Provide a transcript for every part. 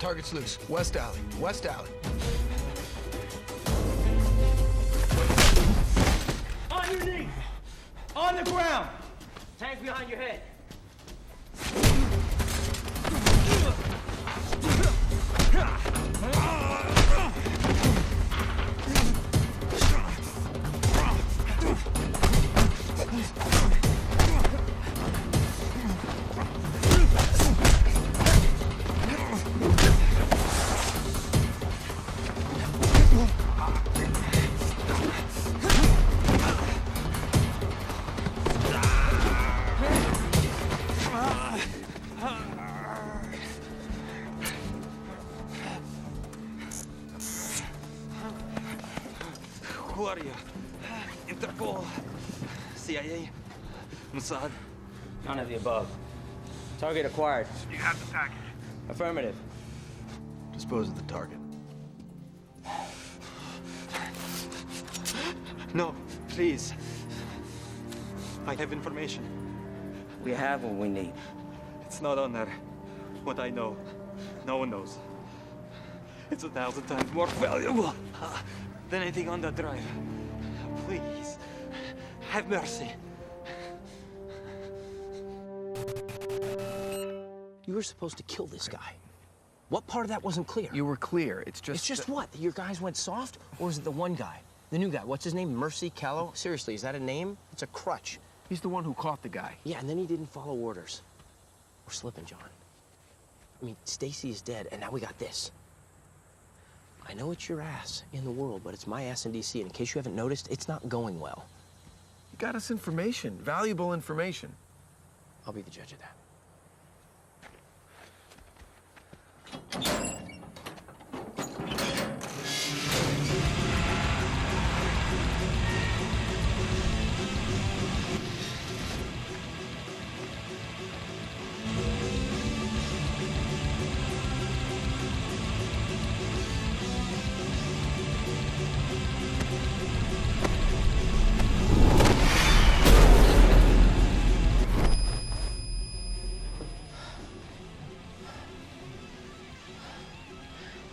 Target's loose. West alley. West alley. On your knees! On the ground! Hands behind your head. Who are you? Interpol? CIA? Mossad? None of the above. Target acquired. You have the package. Affirmative. Dispose of the target. No, please. I have information. We have what we need. It's not on there. What I know, no one knows. It's 1,000 times more valuable than anything on that drive. Please, have mercy. You were supposed to kill this guy. What part of that wasn't clear? You were clear. It's just... It's just what? That your guys went soft? Or is it the one guy? The new guy. What's his name? Mercy Callow? Seriously, is that a name? It's a crutch. He's the one who caught the guy. Yeah, and then he didn't follow orders. We're slipping, John. I mean, Stacy is dead, and now we got this. I know it's your ass in the world, but it's my ass in D.C., and in case you haven't noticed, it's not going well. You got us information. Valuable information. I'll be the judge of that.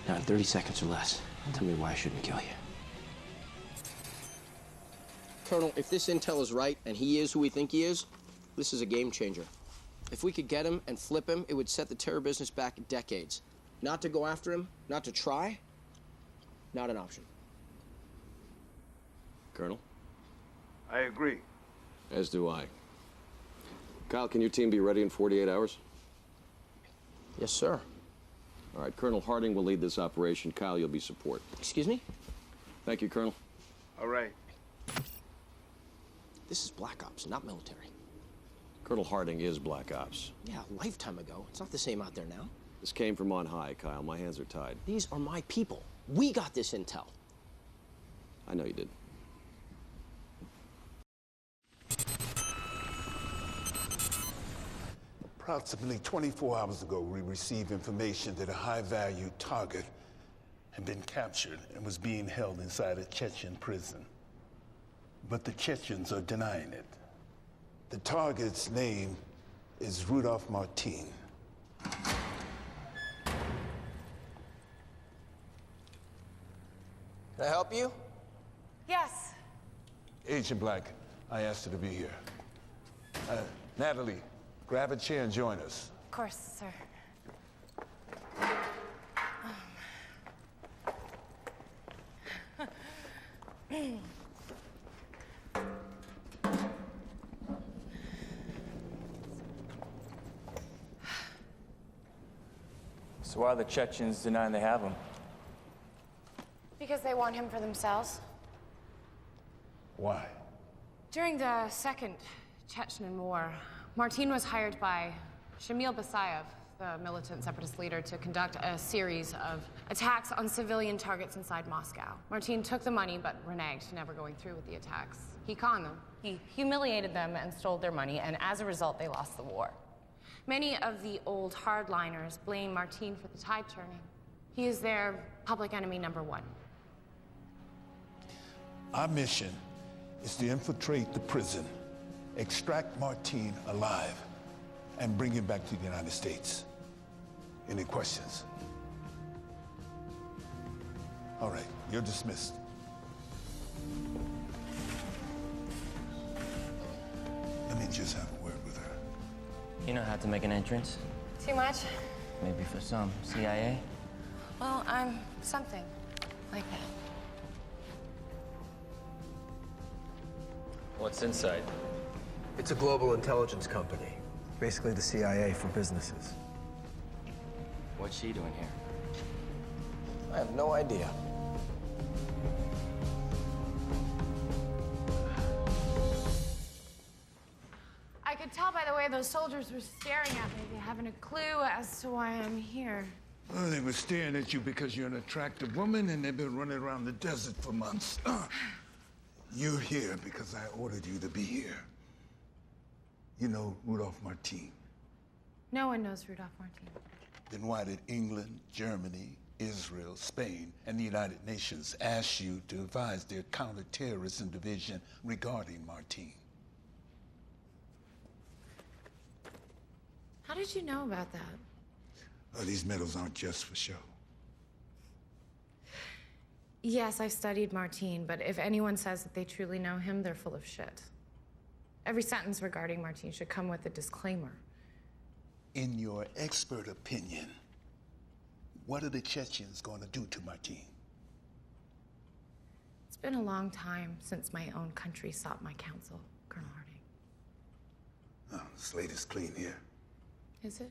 Now, in 30 seconds or less, tell me why I shouldn't kill you. Colonel, if this intel is right, and he is who we think he is, this is a game changer. If we could get him and flip him, it would set the terror business back decades. Not to go after him, not to try, not an option. Colonel? I agree. As do I. Kyle, can your team be ready in 48 hours? Yes, sir. All right, Colonel Harding will lead this operation. Kyle, you'll be support. Excuse me? Thank you, Colonel. All right. This is Black Ops, not military. Colonel Harding is Black Ops. Yeah, a lifetime ago. It's not the same out there now. This came from on high, Kyle. My hands are tied. These are my people. We got this intel. I know you did. Approximately 24 hours ago, we received information that a high-value target had been captured and was being held inside a Chechen prison. But the Chechens are denying it. The target's name is Rudolph Martin. Can I help you? Yes. Agent Black, I asked her to be here. Natalie, grab a chair and join us. Of course, sir. So why are the Chechens denying they have him? Because they want him for themselves. Why? During the Second Chechen War, Martin was hired by Shamil Basayev, the militant separatist leader, to conduct a series of attacks on civilian targets inside Moscow. Martin took the money but reneged, never going through with the attacks. He conned them. He humiliated them and stole their money, and as a result, they lost the war. Many of the old hardliners blame Martin for the tide turning. He is their public enemy number one. Our mission is to infiltrate the prison, extract Martin alive, and bring him back to the United States. Any questions? All right, you're dismissed. Let me just have a word with her. You know how to make an entrance? Too much? Maybe for some. CIA? Well, I'm something like that. What's inside? It's a global intelligence company. Basically the CIA for businesses. What's she doing here? I have no idea. I could tell by the way those soldiers were staring at me. They haven't a clue as to why I'm here. Well, they were staring at you because you're an attractive woman and they've been running around the desert for months. You're here because I ordered you to be here. You know Rudolph Martin. No one knows Rudolph Martin. Then why did England, Germany, Israel, Spain, and the United Nations ask you to advise their counterterrorism division regarding Martin? How did you know about that? These medals aren't just for show. Yes, I've studied Martin, but if anyone says that they truly know him, they're full of shit. Every sentence regarding Martin should come with a disclaimer. In your expert opinion, what are the Chechens going to do to Martin? It's been a long time since my own country sought my counsel, Colonel Harding. Oh, the slate is clean here. Is it?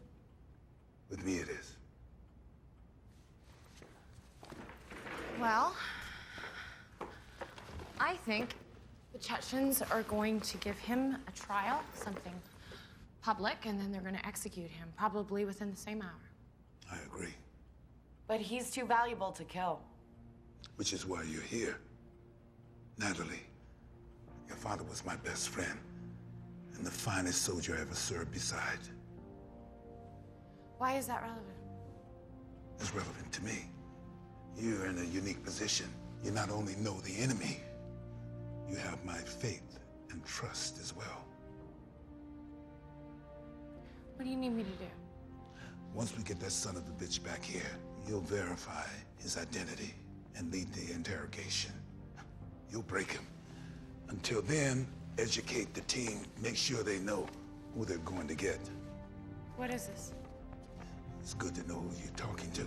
With me it is. Well, I think the Chechens are going to give him a trial, something public, and then they're going to execute him, probably within the same hour. I agree. But he's too valuable to kill. Which is why you're here. Natalie, your father was my best friend and the finest soldier I ever served beside. Why is that relevant? It's relevant to me. You're in a unique position. You not only know the enemy, you have my faith and trust as well. What do you need me to do? Once we get that son of a bitch back here, you'll verify his identity and lead the interrogation. You'll break him. Until then, educate the team. Make sure they know who they're going to get. What is this? It's good to know who you're talking to.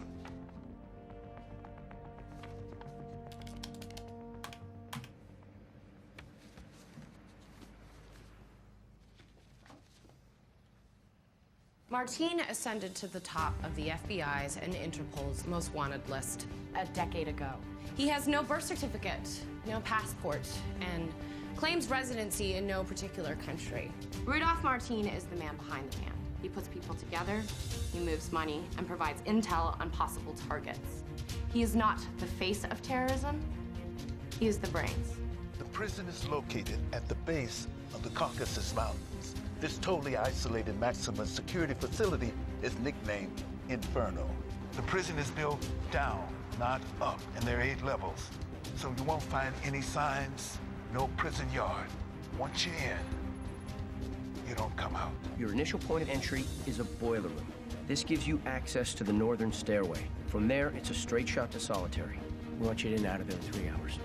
Martin ascended to the top of the FBI's and Interpol's most wanted list a decade ago. He has no birth certificate, no passport, and claims residency in no particular country. Rudolph Martin is the man behind the man. He puts people together, he moves money, and provides intel on possible targets. He is not the face of terrorism, he is the brains. The prison is located at the base of the Caucasus Mountains. This totally isolated maximum security facility is nicknamed Inferno. The prison is built down, not up, and there are 8 levels. So you won't find any signs, no prison yard. Once you're in, you don't come out. Your initial point of entry is a boiler room. This gives you access to the northern stairway. From there, it's a straight shot to solitary. We want you in and out of there in 3 hours.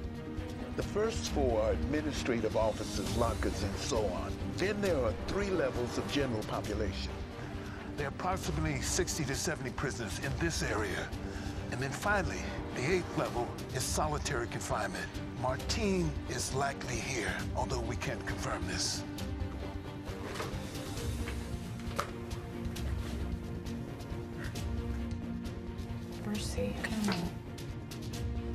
The first 4 are administrative officers, lockers, and so on. Then there are 3 levels of general population. There are approximately 60 to 70 prisoners in this area. And then finally, the 8th level is solitary confinement. Martin is likely here, although we can't confirm this. Mercy, come on.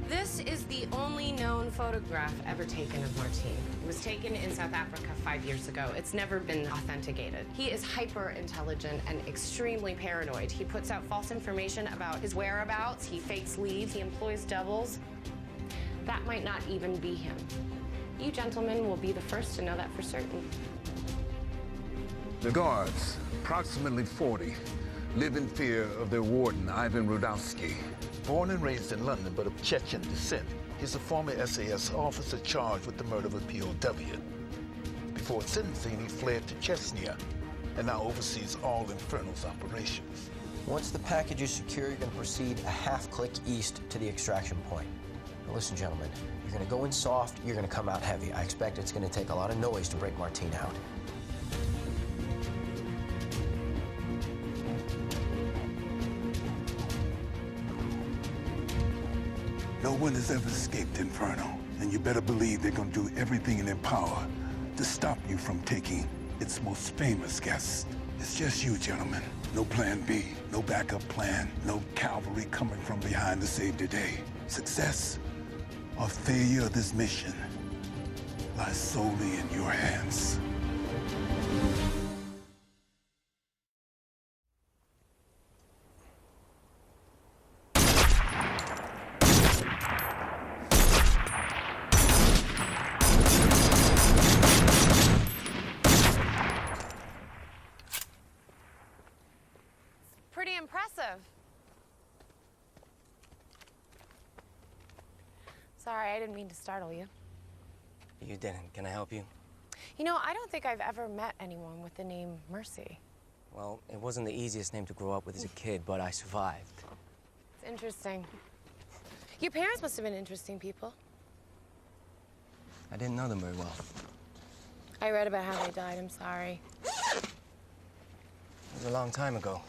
This is the only known photograph ever taken of Martin. It was taken in South Africa 5 years ago. It's never been authenticated. He is hyper-intelligent and extremely paranoid. He puts out false information about his whereabouts, he fakes leads, he employs doubles. That might not even be him. You gentlemen will be the first to know that for certain. The guards, approximately 40, live in fear of their warden, Ivan Rudowski. Born and raised in London, but of Chechen descent, he's a former SAS officer charged with the murder of a POW. Before sentencing, he fled to Chechnya and now oversees all Inferno's operations. Once the package is secure, you're going to proceed a half-click east to the extraction point. Now listen, gentlemen, you're gonna go in soft, you're gonna come out heavy. I expect it's gonna take a lot of noise to break Martine out. No one has ever escaped Inferno, and you better believe they're gonna do everything in their power to stop you from taking its most famous guest. It's just you, gentlemen. No plan B, no backup plan, no cavalry coming from behind to save the day. Success or failure of this mission lies solely in your hands. Pretty impressive. Sorry, I didn't mean to startle you. You didn't. Can I help you? You know, I don't think I've ever met anyone with the name Mercy. Well, it wasn't the easiest name to grow up with as a kid, but I survived. It's interesting. Your parents must have been interesting people. I didn't know them very well. I read about how they died. I'm sorry. It was a long time ago.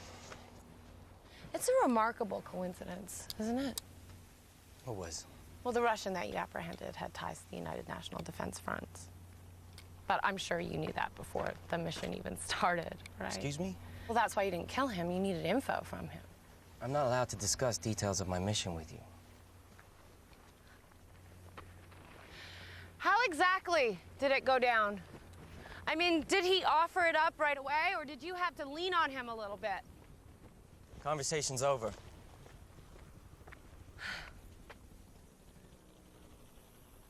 It's a remarkable coincidence, isn't it? What was? Well, the Russian that you apprehended had ties to the United National Defense Front. But I'm sure you knew that before the mission even started, right? Excuse me? Well, that's why you didn't kill him. You needed info from him. I'm not allowed to discuss details of my mission with you. How exactly did it go down? I mean, did he offer it up right away, or did you have to lean on him a little bit? Conversation's over.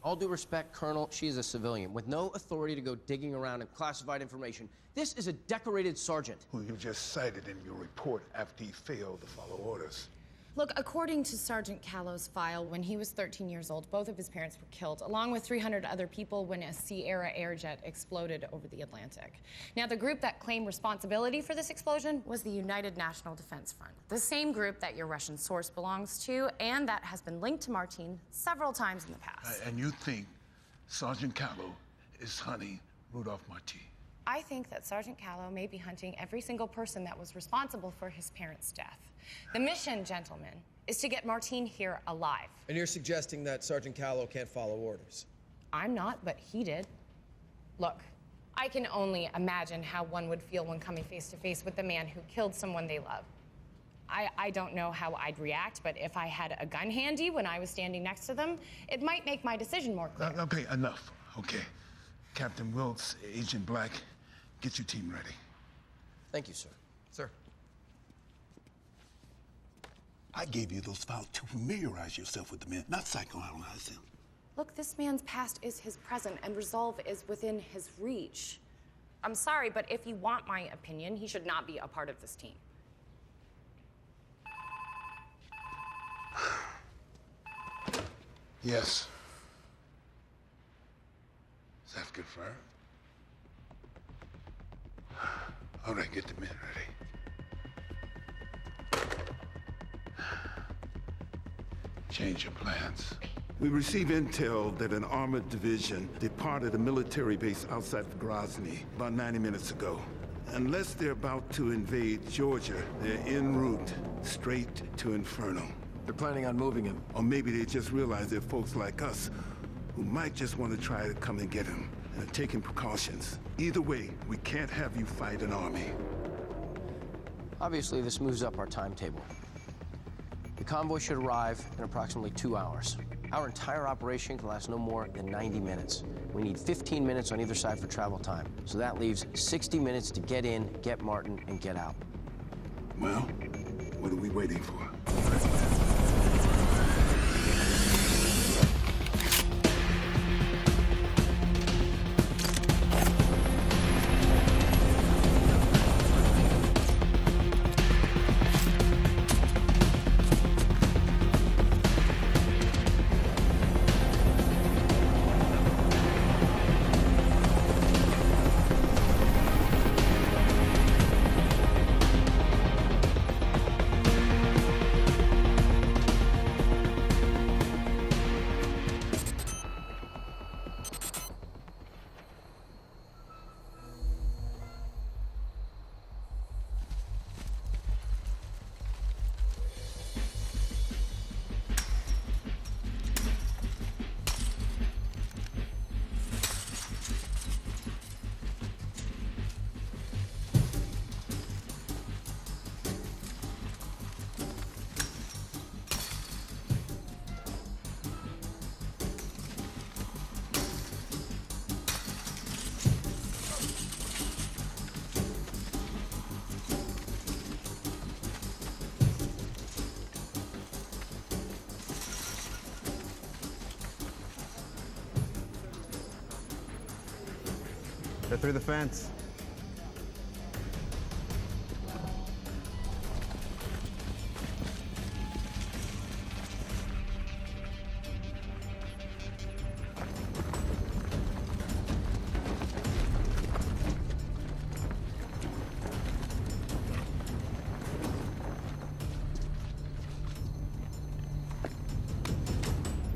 All due respect, Colonel, she is a civilian with no authority to go digging around in classified information. This is a decorated sergeant. Who you just cited in your report after he failed to follow orders. Look, according to Sergeant Callow's file, when he was 13 years old, both of his parents were killed, along with 300 other people when a Sierra airjet exploded over the Atlantic. Now, the group that claimed responsibility for this explosion was the United National Defense Front, the same group that your Russian source belongs to, and that has been linked to Martine several times in the past. And you think Sergeant Callow is hunting Rudolph Martine? I think that Sergeant Callow may be hunting every single person that was responsible for his parents' death. The mission, gentlemen, is to get Martine here alive. And you're suggesting that Sergeant Callow can't follow orders? I'm not, but he did. Look, I can only imagine how one would feel when coming face to face with the man who killed someone they love. I don't know how I'd react, but if I had a gun handy when I was standing next to them, it might make my decision more clear. Okay, enough. Okay. Captain Wilkes, Agent Black, get your team ready. Thank you, sir. Sir. I gave you those files to familiarize yourself with the men, not psychoanalyze them. Look, this man's past is his present, and resolve is within his reach. I'm sorry, but if you want my opinion, he should not be a part of this team. Yes. Is that confirmed? All right, get the men ready. Change your plans. We received intel that an armored division departed a military base outside of Grozny about 90 minutes ago. Unless they're about to invade Georgia, they're en route straight to Inferno. They're planning on moving him. Or maybe they just realize there are folks like us who might just want to try to come and get him and are taking precautions. Either way, we can't have you fight an army. Obviously, this moves up our timetable. The convoy should arrive in approximately 2 hours. Our entire operation can last no more than 90 minutes. We need 15 minutes on either side for travel time. So that leaves 60 minutes to get in, get Martin, and get out. Well, what are we waiting for? They're through the fence.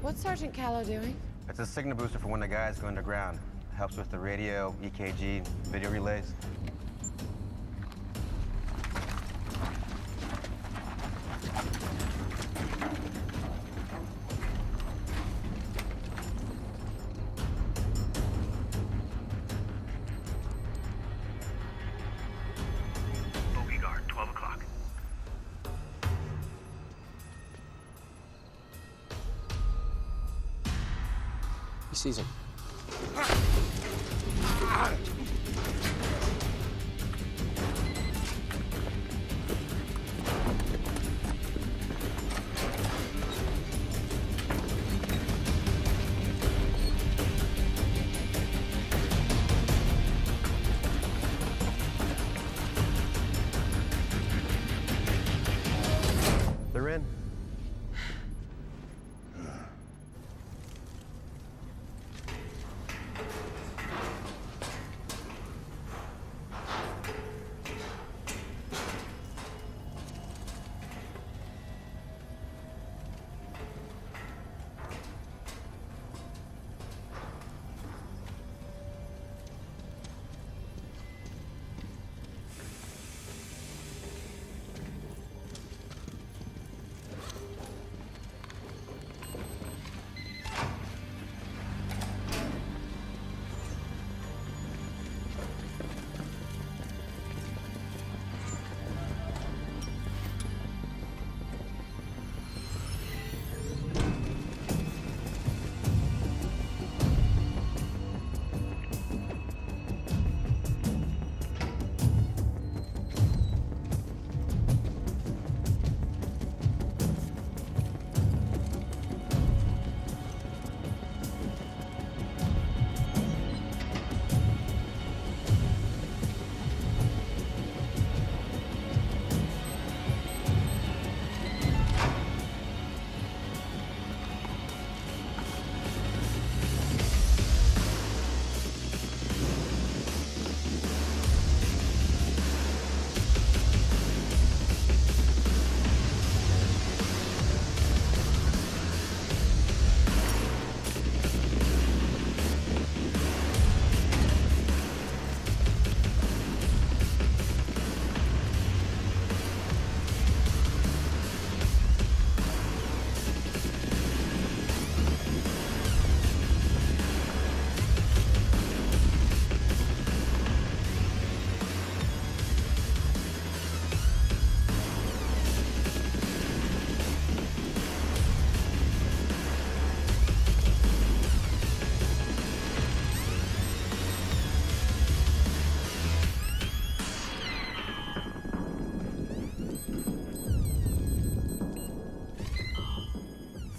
What's Sergeant Callow doing? It's a signal booster for when the guys go underground. Helps with the radio, EKG, video relays. Bogey guard, 12 o'clock. He sees him. They're in.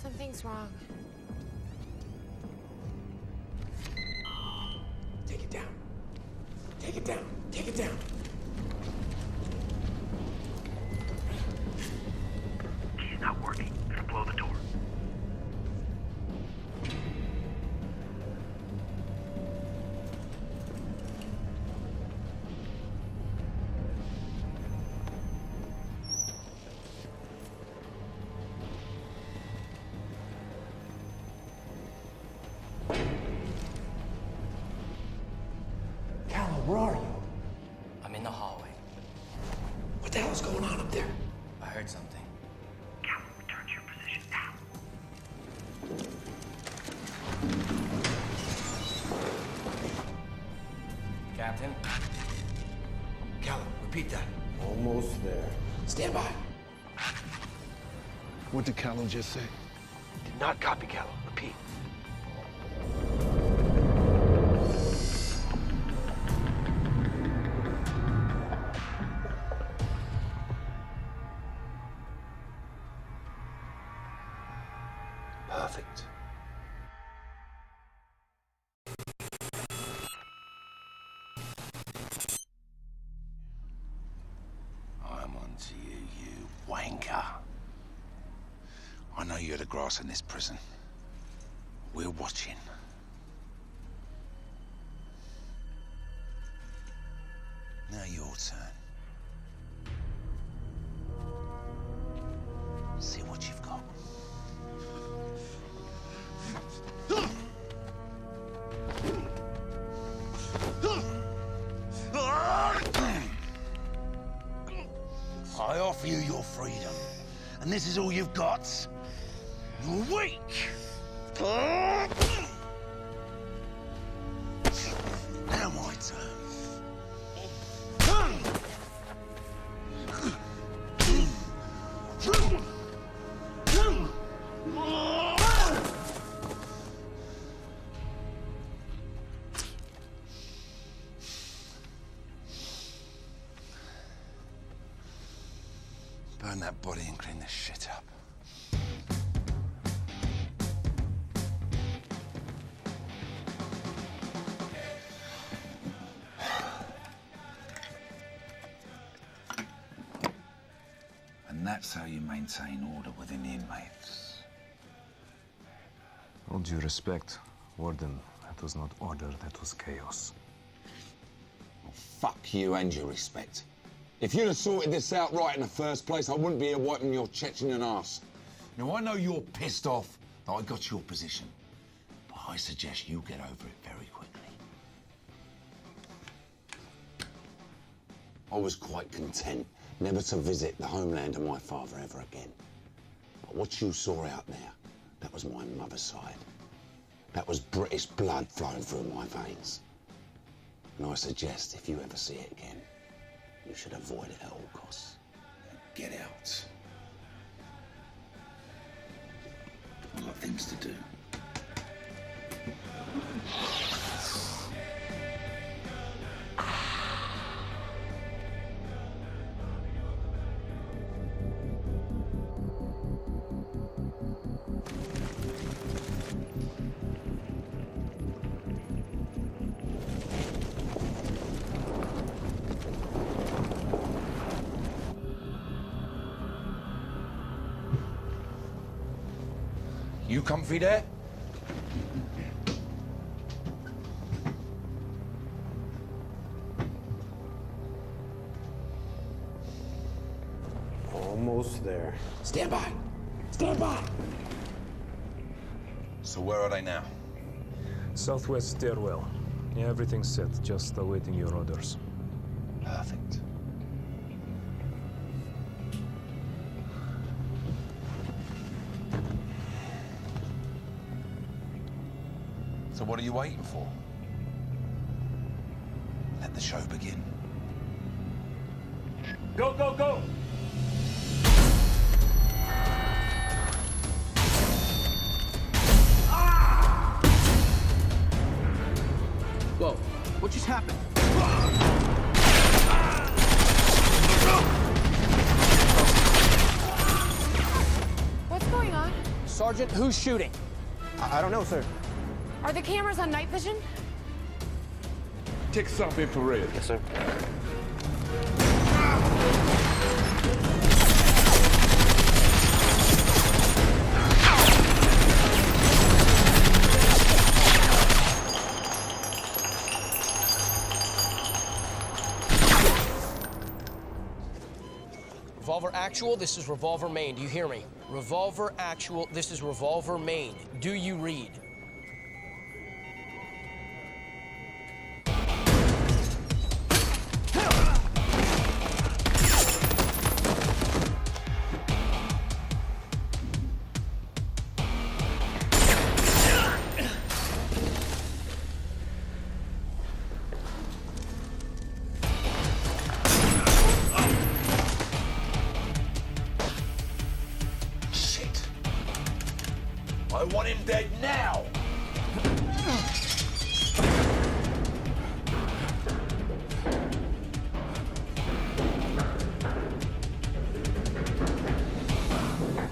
Something's wrong. Take it down. Take it down. Take it down. Key's not working. Gonna blow the door. Callow, where are you? I'm in the hallway. What the hell's going on up there? I heard something. Callum, return to your position now. Captain? Callow, repeat that. Almost there. Stand by. What did Callow just say? Did not copy, Callow. Repeat. Perfect. thinker. I know you're the grass in this prison. We're watching. Now your turn. See what you've got. I offer you your freedom, and this is all you've got. You're weak. Now my turn. Burn that body and clean this shit up. And that's how you maintain order within the inmates. All due respect, Warden, that was not order, that was chaos. Well, fuck you and your respect. If you'd have sorted this out right in the first place, I wouldn't be here wiping your Chechen ass. Now, I know you're pissed off that I got your position, but I suggest you get over it very quickly. I was quite content never to visit the homeland of my father ever again. But what you saw out there, that was my mother's side. That was British blood flowing through my veins. And I suggest if you ever see it again, you should avoid it at all costs. Get out. I've got things to do. You comfy there? Almost there. Stand by! Stand by! So where are they now? Southwest stairwell. Yeah, everything's set, just awaiting your orders. Perfect. So what are you waiting for? Let the show begin. Go, go, go! Whoa, what just happened? What's going on? Sergeant, who's shooting? I don't know, sir. Are the cameras on night vision? Take some infrared. Yes, sir. Revolver Actual, this is Revolver Main. Do you hear me? Revolver Actual, this is Revolver Main. Do you read? I want him dead now!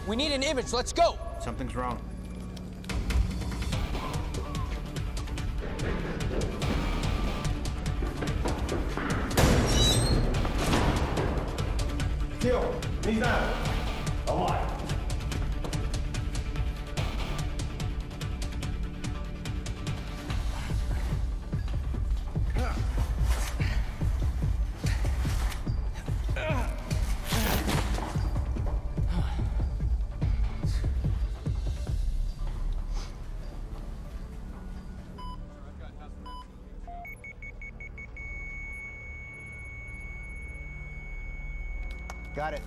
We need an image, let's go! Something's wrong. Kill. He's down. alive. Got it.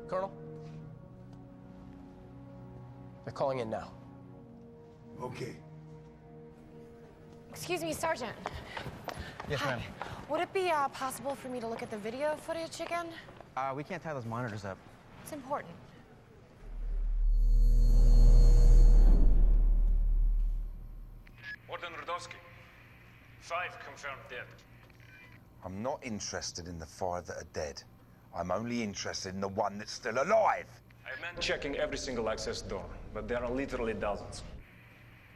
Colonel? They're calling in now. Okay. Excuse me, Sergeant. Yes, ma'am. Would it be possible for me to look at the video footage again? We can't tie those monitors up. It's important. Warden Rudowski. 5 confirmed dead. I'm not interested in the 5 that are dead. I'm only interested in the one that's still alive. I have men checking every single access door, but there are literally dozens.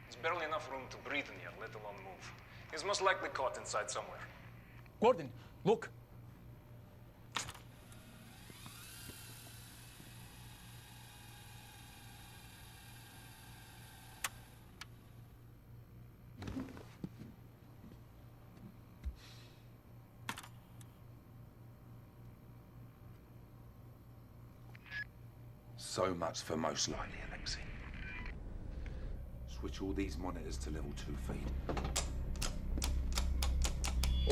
There's barely enough room to breathe in here, let alone move. He's most likely caught inside somewhere. Gordon, look. So much for most likely, Alexei. Switch all these monitors to level 2 feed.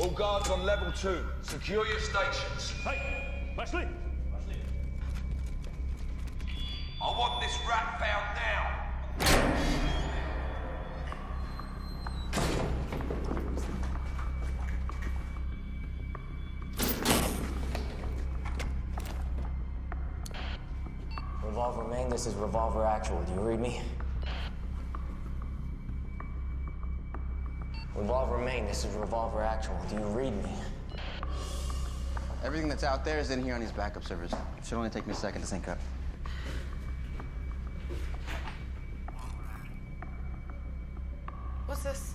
All guards on level 2. Secure your stations. Hey, Leslie! I want this rat found now. Revolver main, this is Revolver Actual. Do you read me? Revolver main, this is Revolver Actual. Do you read me? Everything that's out there is in here on these backup servers. It should only take me a second to sync up. What's this?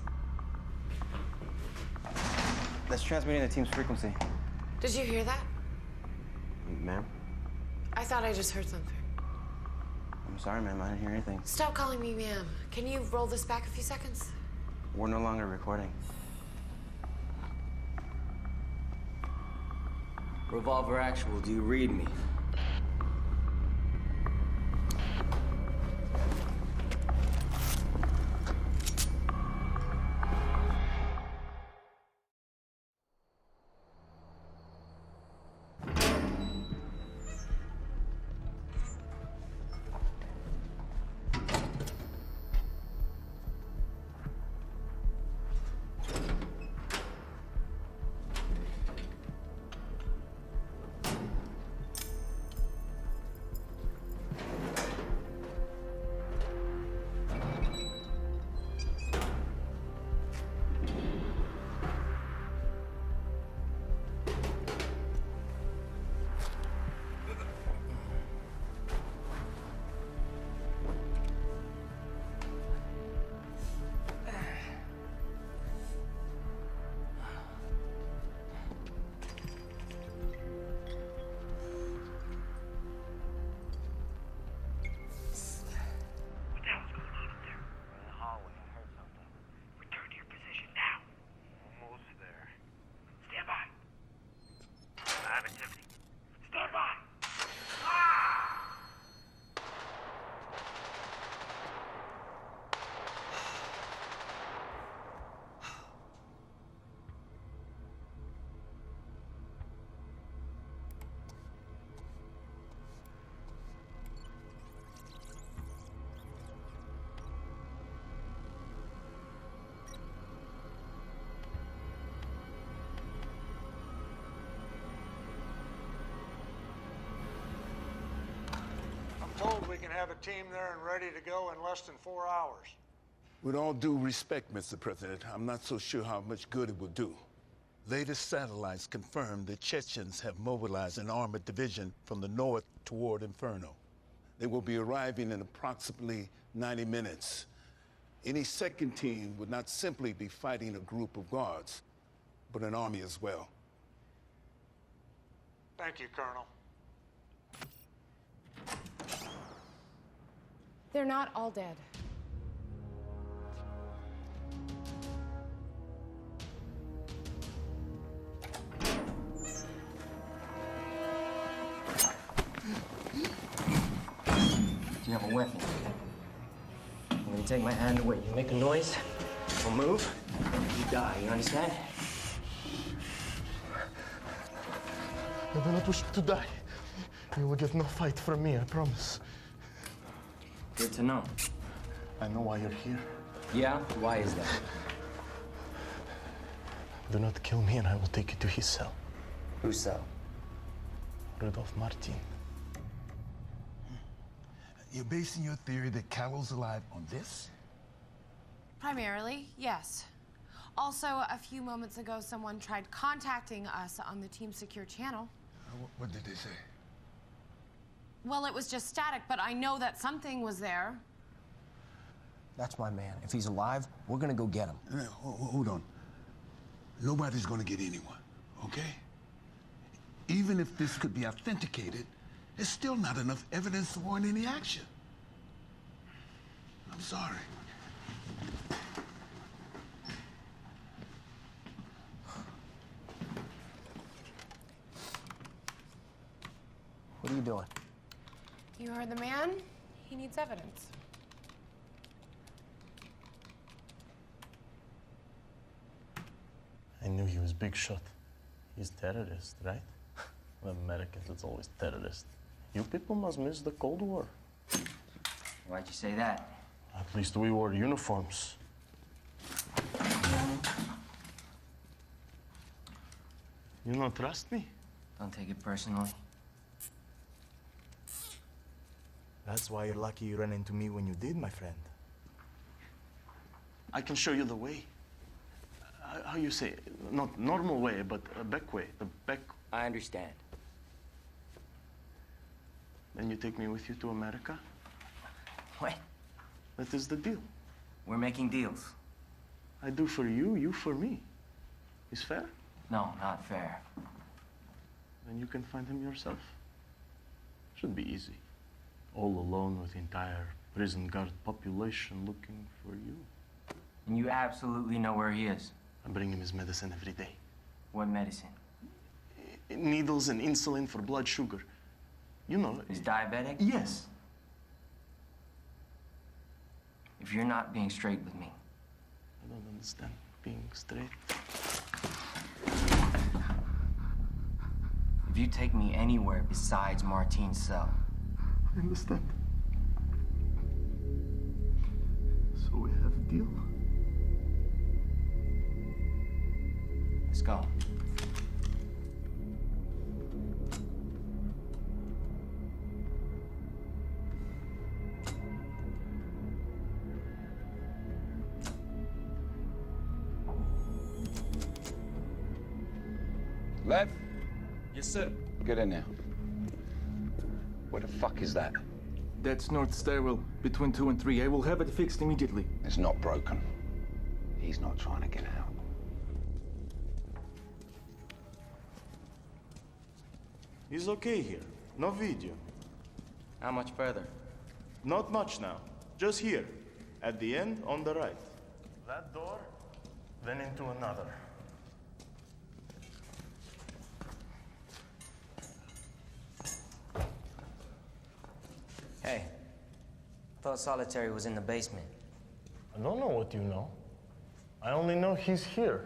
That's transmitting the team's frequency. Did you hear that? Ma'am? I thought I just heard something. I'm sorry, ma'am. I didn't hear anything. Stop calling me ma'am. Can you roll this back a few seconds? We're no longer recording. Revolver Actual, do you read me? have a team there and ready to go in less than 4 hours. With all due respect, Mr. President, I'm not so sure how much good it will do. Latest satellites confirm the Chechens have mobilized an armored division from the north toward Inferno. They will be arriving in approximately 90 minutes. Any second team would not simply be fighting a group of guards, but an army as well. Thank you, Colonel. They're not all dead. Do you have a weapon? I'm gonna take my hand away. You make a noise, or move, you die. You understand? I do not wish to die. You will get no fight from me, I promise. Good to know. I know why you're here. Yeah? Why is that? Do not kill me and I will take you to his cell. Whose cell? Rudolph Martin. You're basing your theory that Callow's alive on this? Primarily, yes. Also, a few moments ago, someone tried contacting us on the Team Secure channel. What did they say? Well, it was just static, but I know that something was there. That's my man. If he's alive, we're gonna go get him. Hold on. Nobody's gonna get anyone, okay? Even if this could be authenticated, there's still not enough evidence to warrant any action. I'm sorry. What are you doing? You heard the man? He needs evidence. I knew he was big shot. He's terrorist, right? The Americans, it's always terrorist. You people must miss the Cold War. Why'd you say that? At least we wore uniforms. You don't trust me? Don't take it personally. That's why you're lucky you ran into me when you did, my friend. I can show you the way. How you say it? Not normal way, but a back way. The back. I understand. Then you take me with you to America? What? That is the deal. We're making deals. I do for you, you for me. Is fair? No, not fair. Then you can find him yourself. Should be easy. All alone with the entire prison guard population looking for you. And you absolutely know where he is? I bring him his medicine every day. What medicine? Needles and insulin for blood sugar. You know. He's diabetic? Yes. If you're not being straight with me. I don't understand being straight. If you take me anywhere besides Martine's cell. I understand. So we have a deal? Let's go. Lev? Yes, sir. Get in there. What the fuck is that? That's North Stairwell, between 2 and 3. I will have it fixed immediately. It's not broken. He's not trying to get out. He's okay here. No video. How much further? Not much now. Just here. At the end, on the right. That door, then into another. Hey, I thought solitary was in the basement. I don't know what you know. I only know he's here.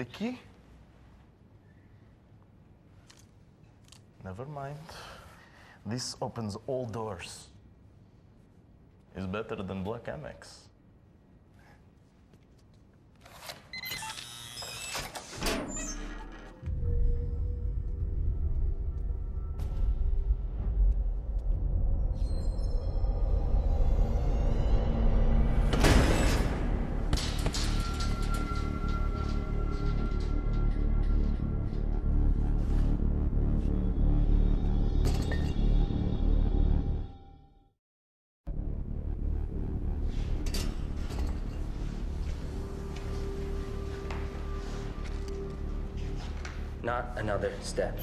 The key? Never mind. This opens all doors. It's better than Black Amex. Not another step.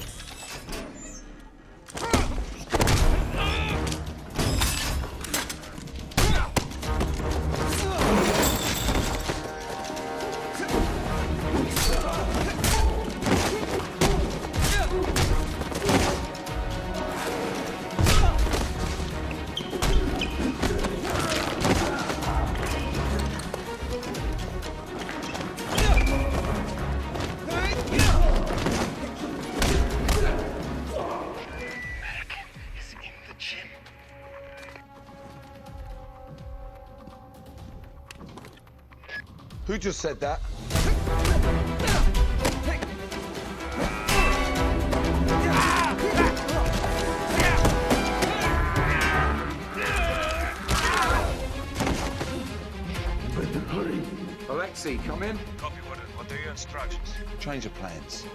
Who just said that? Alexei, come in. Copy, what are your instructions? Change of plans.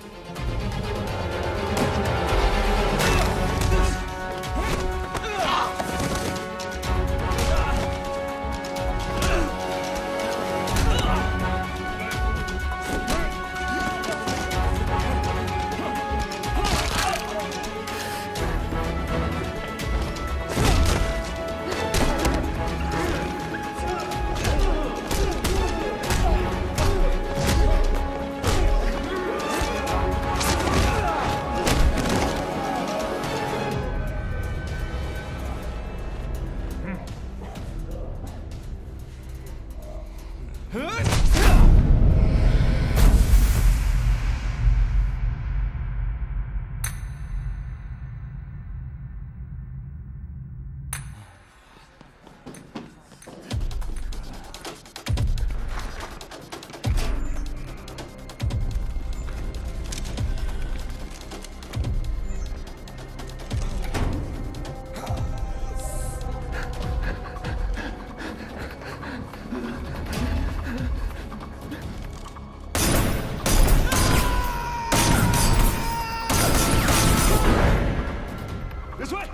This way!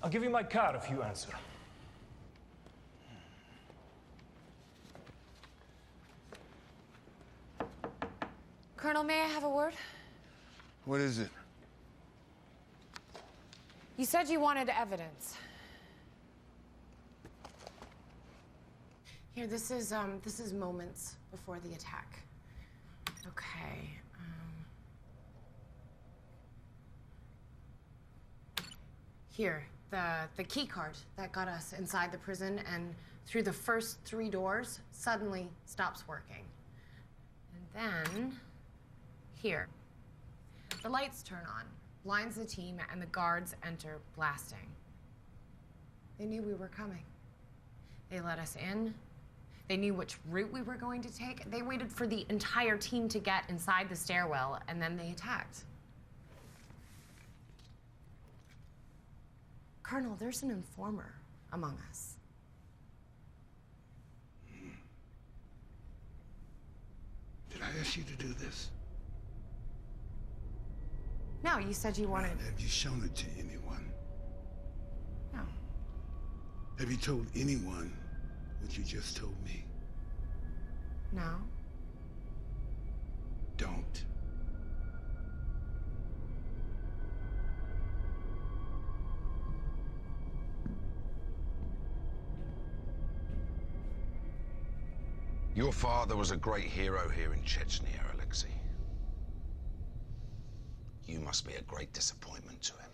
I'll give you my card if you answer. Colonel, may I have a word? What is it? You said you wanted evidence. Here, this is moments before the attack. Okay. Here, the key card that got us inside the prison and through the first 3 doors suddenly stops working. And then, here, the lights turn on, blinds the team, and the guards enter blasting. They knew we were coming. They let us in. They knew which route we were going to take. They waited for the entire team to get inside the stairwell, and then they attacked. Colonel, there's an informer among us. Did I ask you to do this? No, you said you wanted... Have you shown it to anyone? Have you told anyone what you just told me? No. Don't. Your father was a great hero here in Chechnya, Alexei. You must be a great disappointment to him.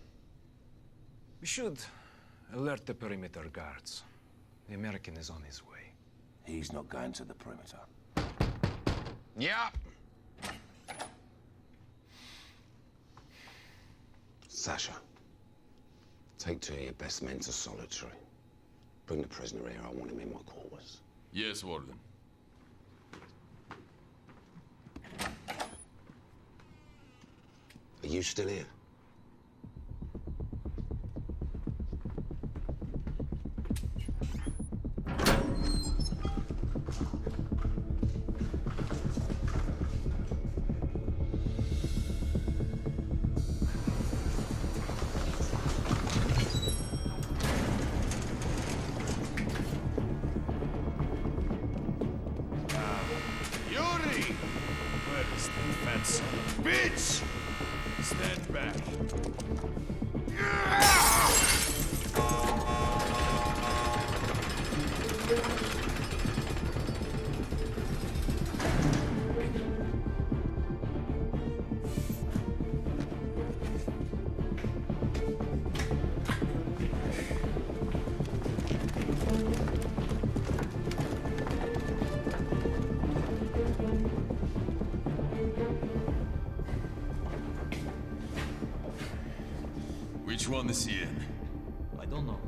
We should alert the perimeter guards. The American is on his way. He's not going to the perimeter. Yeah. Sasha, take 2 of your best men to solitary. Bring the prisoner here. I want him in my quarters. Yes, Warden. Are you still here? Yuri! Where is that fat son of a bitch? Stand back. Which one is he in? I don't know.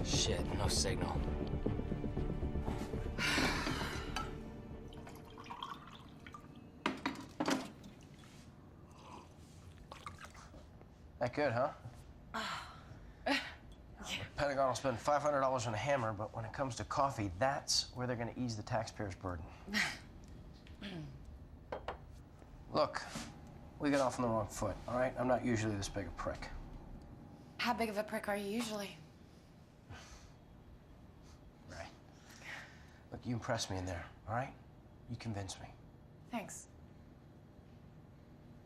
Shit, no signal. That good, huh? The Pentagon will spend $500 on a hammer, but when it comes to coffee, that's where they're gonna ease the taxpayers' burden. Look, we got off on the wrong foot, all right? I'm not usually this big a prick. How big of a prick are you usually? Right. Look, you impress me in there, all right? You convince me. Thanks.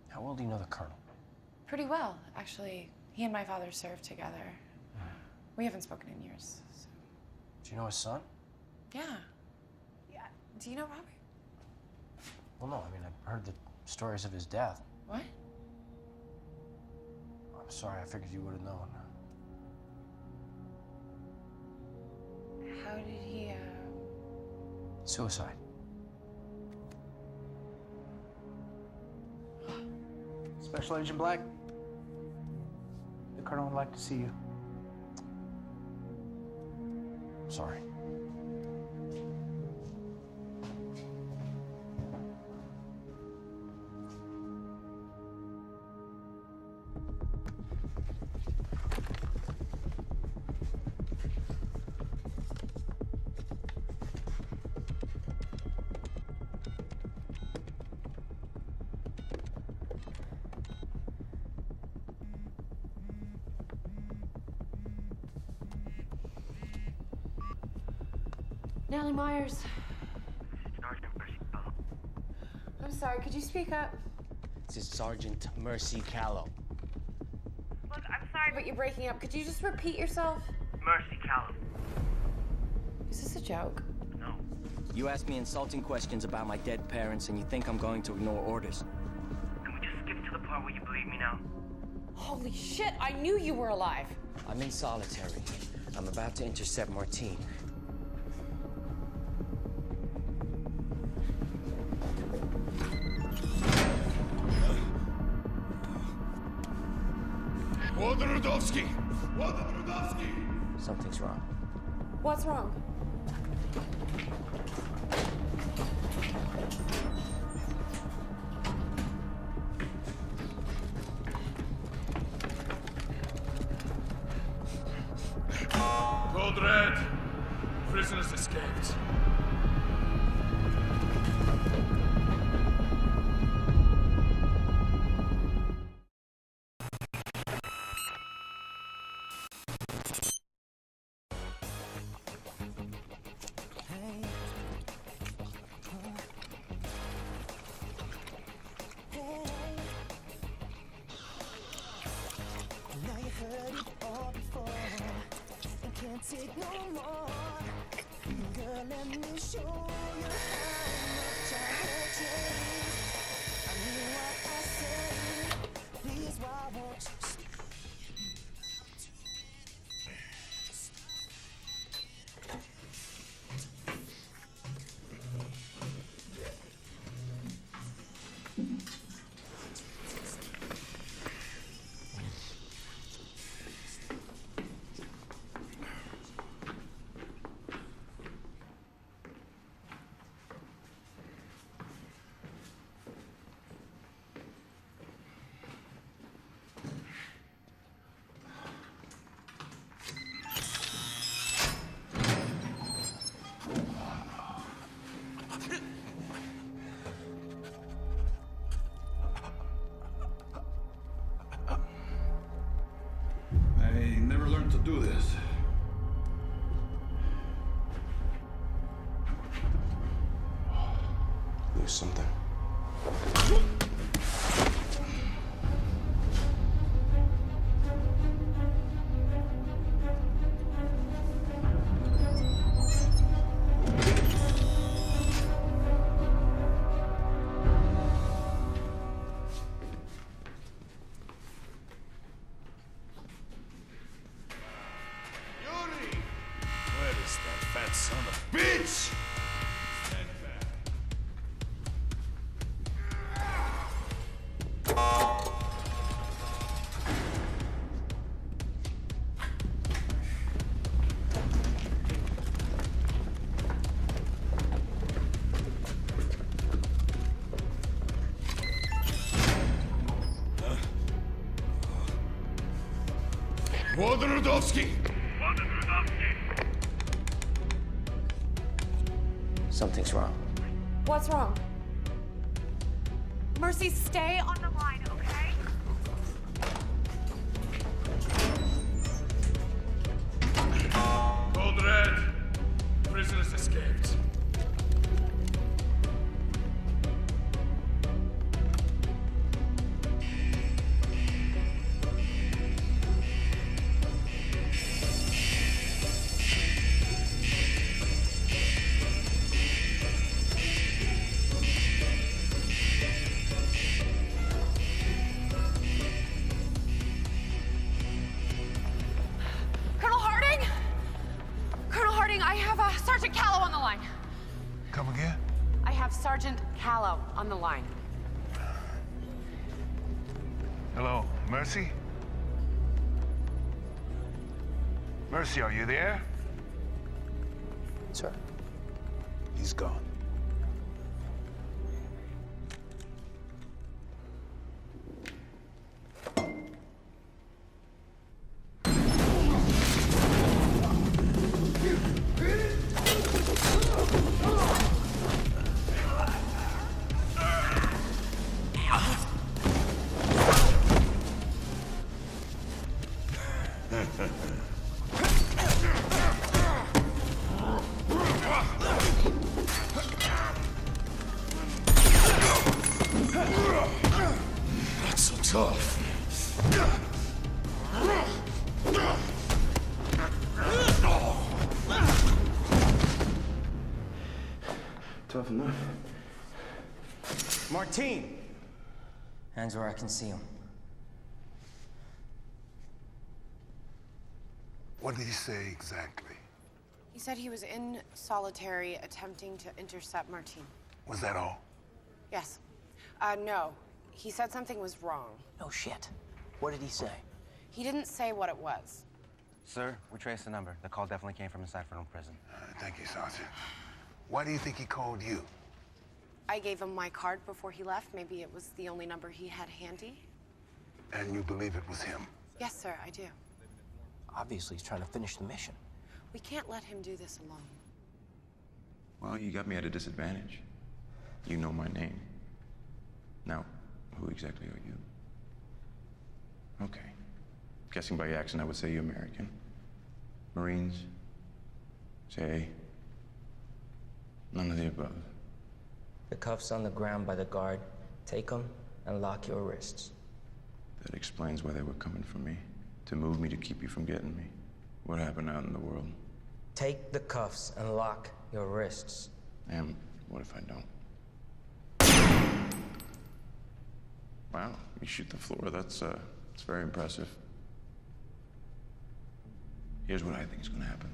How well do you know the Colonel? Pretty well, actually. He and my father served together. We haven't spoken in years. So. Do you know his son? Yeah. Yeah. Do you know Robert? Well, no, I mean, I've heard the stories of his death. What? I'm sorry, I figured you would have known. How did he, Suicide. Special Agent Black, the Colonel would like to see you. Sorry. Nellie Myers. Sergeant Percy Bello. I'm sorry, could you speak up? This is Sergeant Mercy Callow. Look, I'm sorry, but you're breaking up. Could you just repeat yourself? Mercy Callum. Is this a joke? No. You ask me insulting questions about my dead parents and you think I'm going to ignore orders. Can we just skip to the part where you believe me now? Holy shit, I knew you were alive. I'm in solitary. I'm about to intercept Martine. Wodorowski! Wodorowski! Something's wrong. What's wrong? Code Red. Prisoners escaped. Take no more. Girl, let me show you how much I hurt you. I mean what I say. Please, why won't you stay? I never learned to do this. Lose something. Where is that fat son of a bitch? Stand back. Wodorowski! Something's wrong. What's wrong? Mercy, stay on the line, okay? Code Red. Prisoners escaped. Colonel Harding? Colonel Harding, I have Sergeant Callow on the line. Come again? I have Sergeant Callow on the line. Hello, Mercy? Mercy, are you there? Sir. He's gone. Not so tough. Tough enough. Martine! Hands where I can see him. What did he say exactly? He said he was in solitary attempting to intercept Martine. Was that all? Yes. No. He said something was wrong. No shit. What did he say? He didn't say what it was. Sir, we traced the number. The call definitely came from inside Federal Prison. Thank you, Sergeant. Why do you think he called you? I gave him my card before he left. Maybe it was the only number he had handy. And you believe it was him? Yes, sir, I do. Obviously, he's trying to finish the mission. We can't let him do this alone. Well, you got me at a disadvantage. You know my name. Now, who exactly are you? Okay. Guessing by your accent, I would say you're American. Marines? CIA? None of the above. The cuffs on the ground by the guard. Take them and lock your wrists. That explains why they were coming for me. To move me to keep you from getting me. What happened out in the world? Take the cuffs and lock your wrists. And what if I don't? Wow, you shoot the floor. That's very impressive. Here's what I think is gonna happen.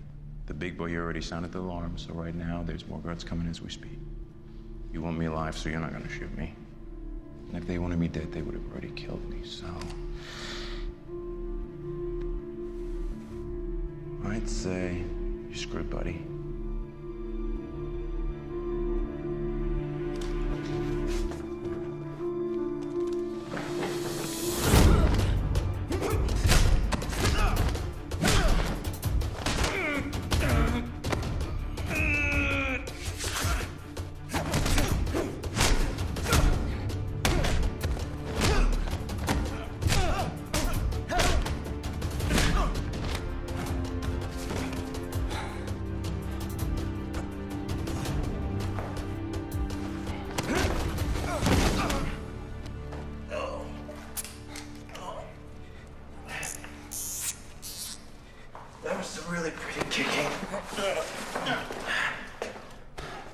The big boy, you already sounded the alarm, so right now there's more guards coming as we speak. You want me alive, so you're not gonna shoot me. And if they wanted me dead, they would have already killed me, so... I'd say you're screwed, buddy. That was a really pretty kicking.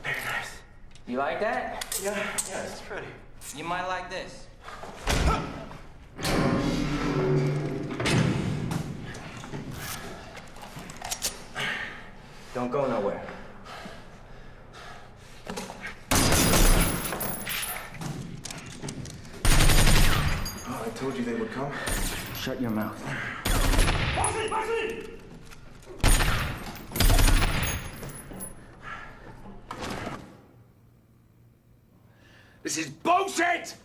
Very nice. You like that? Yeah, it's pretty. You might like this. Don't go nowhere. Oh, I told you they would come. Shut your mouth. This is bullshit!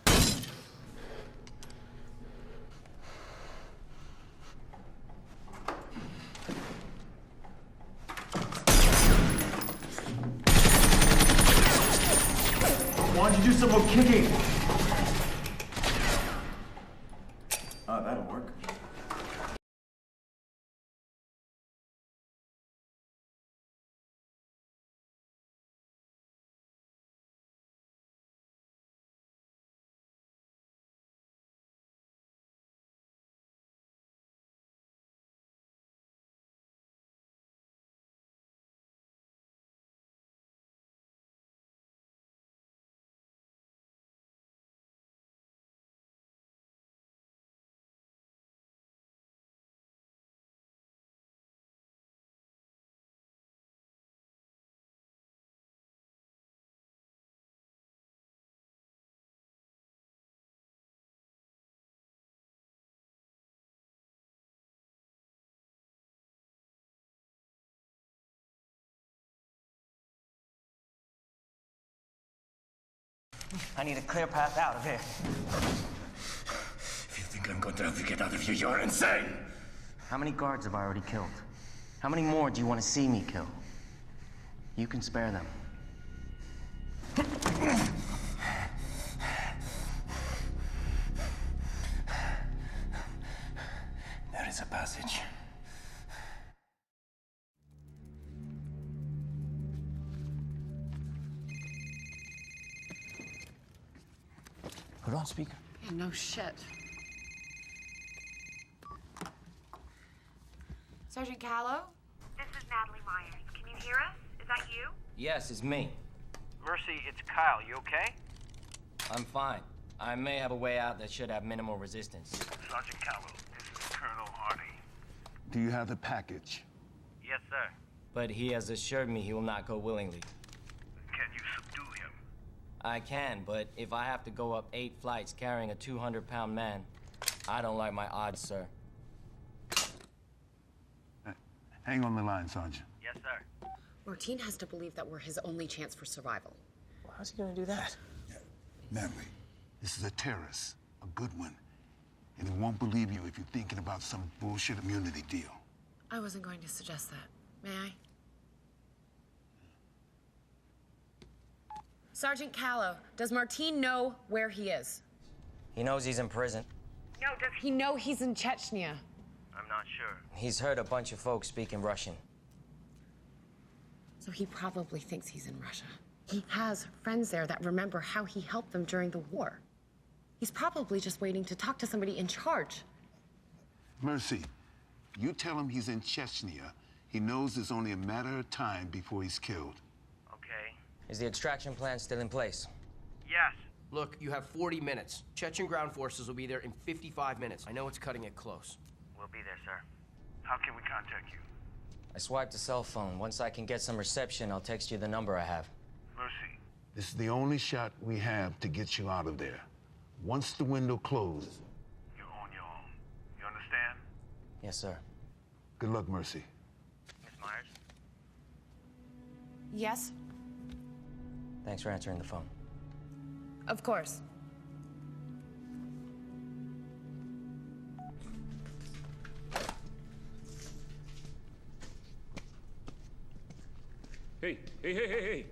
Why don't you do some more kicking? Oh, that'll work. I need a clear path out of here. If you think I'm going to help you get out of here, you're insane! How many guards have I already killed? How many more do you want to see me kill? You can spare them. There is a passage. Put on speaker. Yeah, no shit. Sergeant Callow? This is Natalie Myers. Can you hear us? Is that you? Yes, it's me. Mercy, it's Kyle. You okay? I'm fine. I may have a way out that should have minimal resistance. Sergeant Callow, this is Colonel Hardy. Do you have the package? Yes, sir. But he has assured me he will not go willingly. Can you subdue him? I can, but if I have to go up 8 flights carrying a 200-pound man, I don't like my odds, sir. Hang on the line, Sergeant. Yes, sir. Martin has to believe that we're his only chance for survival. Well, how's he gonna do that? Natalie, this is a terrorist, a good one. And he won't believe you if you're thinking about some bullshit immunity deal. I wasn't going to suggest that. May I? Sergeant Callow, does Martin know where he is? He knows he's in prison. No, does he know he's in Chechnya? I'm not sure. He's heard a bunch of folks speaking Russian. So he probably thinks he's in Russia. He has friends there that remember how he helped them during the war. He's probably just waiting to talk to somebody in charge. Mercy, you tell him he's in Chechnya. He knows it's only a matter of time before he's killed. Okay. Is the extraction plan still in place? Yes. Look, you have 40 minutes. Chechen ground forces will be there in 55 minutes. I know it's cutting it close. We'll be there, sir. How can we contact you? I swiped a cell phone. Once I can get some reception, I'll text you the number I have. Mercy. This is the only shot we have to get you out of there. Once the window closes. You're on your own. You understand? Yes, sir. Good luck, Mercy. Miss Myers? Yes? Thanks for answering the phone. Of course. Hey, hey, hey, hey, hey!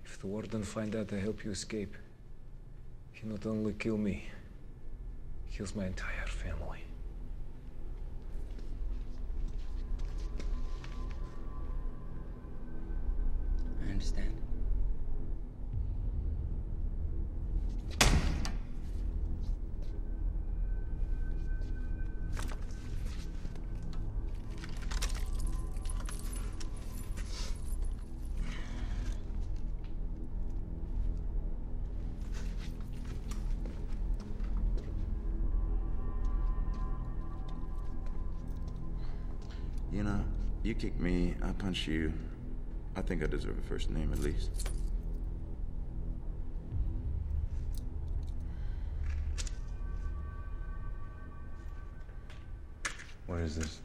If the warden find out I help you escape, he not only kill me, he kills my entire family. I understand. You know, you kick me, I punch you. I think I deserve a first name at least. What is this?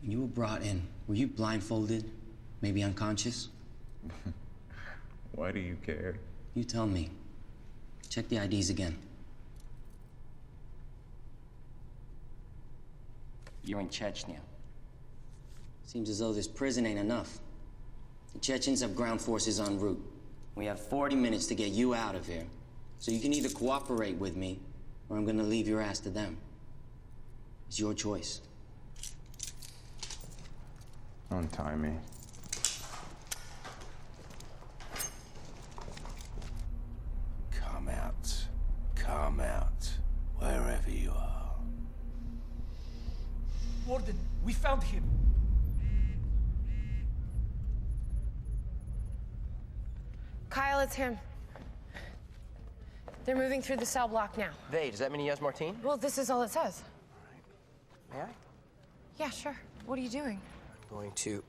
When you were brought in, were you blindfolded? Maybe unconscious? Why do you care? You tell me. Check the IDs again. You're in Chechnya. Seems as though this prison ain't enough. The Chechens have ground forces en route. We have 40 minutes to get you out of here. So you can either cooperate with me, or I'm gonna leave your ass to them. It's your choice. Untie me. Come out. Come out. Wherever you are. Warden, we found him. Kyle, it's him. They're moving through the cell block now. They, does that mean he has Martine? Well, this is all it says. May I? Yeah, sure. What are you doing? I'm going to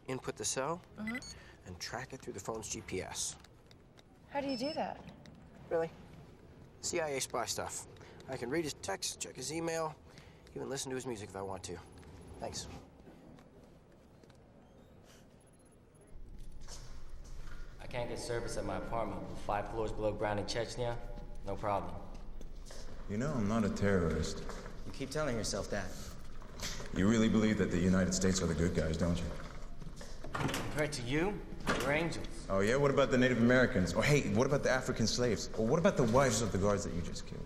input the cell and track it through the phone's GPS. How do you do that? Really? CIA spy stuff. I can read his texts, check his email, even listen to his music if I want to. Thanks. I can't get service at my apartment. 5 floors below ground in Chechnya? No problem. You know, I'm not a terrorist. You keep telling yourself that. You really believe that the United States are the good guys, don't you? Compared to you, we're angels. Oh, yeah? What about the Native Americans? Or hey, what about the African slaves? Or what about the wives of the guards that you just killed?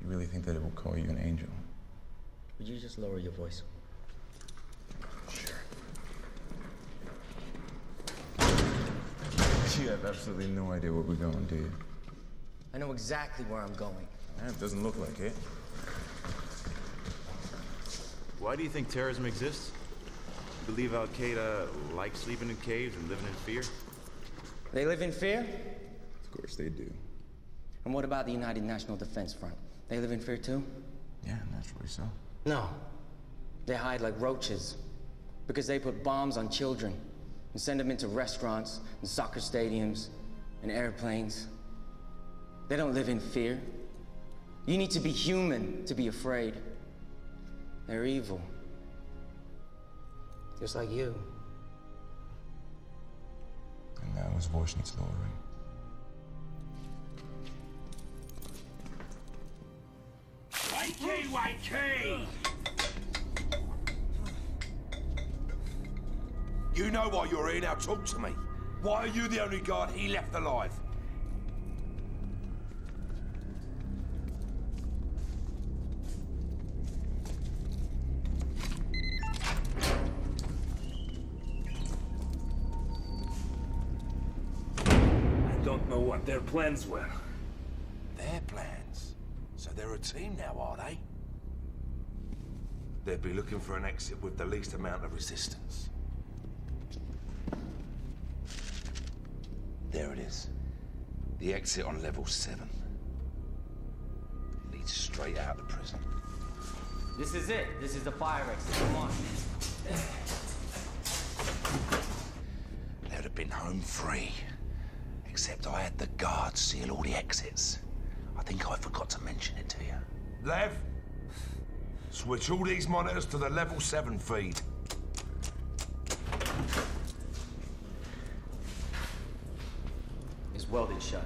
You really think that it will call you an angel? Would you just lower your voice? Sure. You have absolutely no idea where we're going, do you? I know exactly where I'm going. It doesn't look like it. Why do you think terrorism exists? You believe Al-Qaeda likes sleeping in caves and living in fear? They live in fear? Of course they do. And what about the United National Defense Front? They live in fear too? Yeah, naturally so. No. They hide like roaches. Because they put bombs on children and send them into restaurants and soccer stadiums and airplanes. They don't live in fear. You need to be human to be afraid. They're evil. Just like you. And now his voice needs lowering. Wakey! You know why you're here now. Talk to me. Why are you the only guard he left alive? I don't know what their plans were. Their plans? So they're a team now, are they? They'd be looking for an exit with the least amount of resistance. There it is. The exit on level 7. Leads straight out of prison. This is it. This is the fire exit. Come on. They'd have been home free. Except I had the guards seal all the exits. I think I forgot to mention it to you. Lev, switch all these monitors to the level 7 feed. It's welded shut.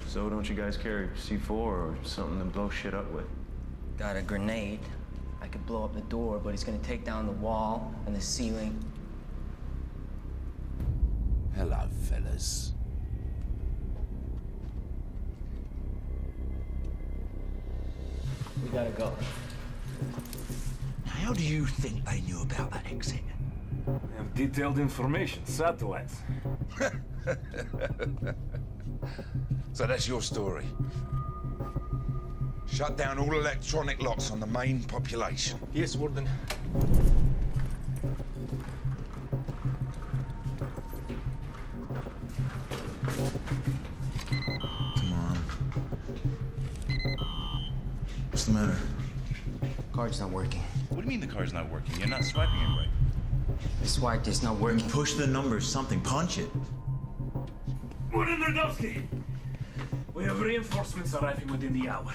So don't you guys carry C4 or something to blow shit up with? Got a grenade. I could blow up the door, but it's gonna take down the wall and the ceiling. Hello, fellas. We gotta go. How do you think they knew about that exit? We have detailed information, satellites. So that's your story. Shut down all electronic locks on the main population. Yes, Warden. Come on. What's the matter? Card's not working. What do you mean the card's not working? You're not swiping it right. I swiped, it's not working. Push the numbers, something, punch it. Warden Radowski! We have reinforcements arriving within the hour.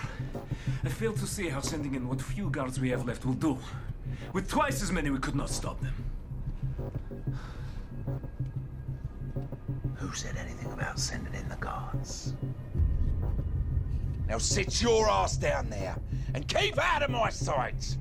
I fail to see how sending in what few guards we have left will do. With twice as many, we could not stop them. Who said anything about sending in the guards? Now sit your ass down there and keep out of my sight!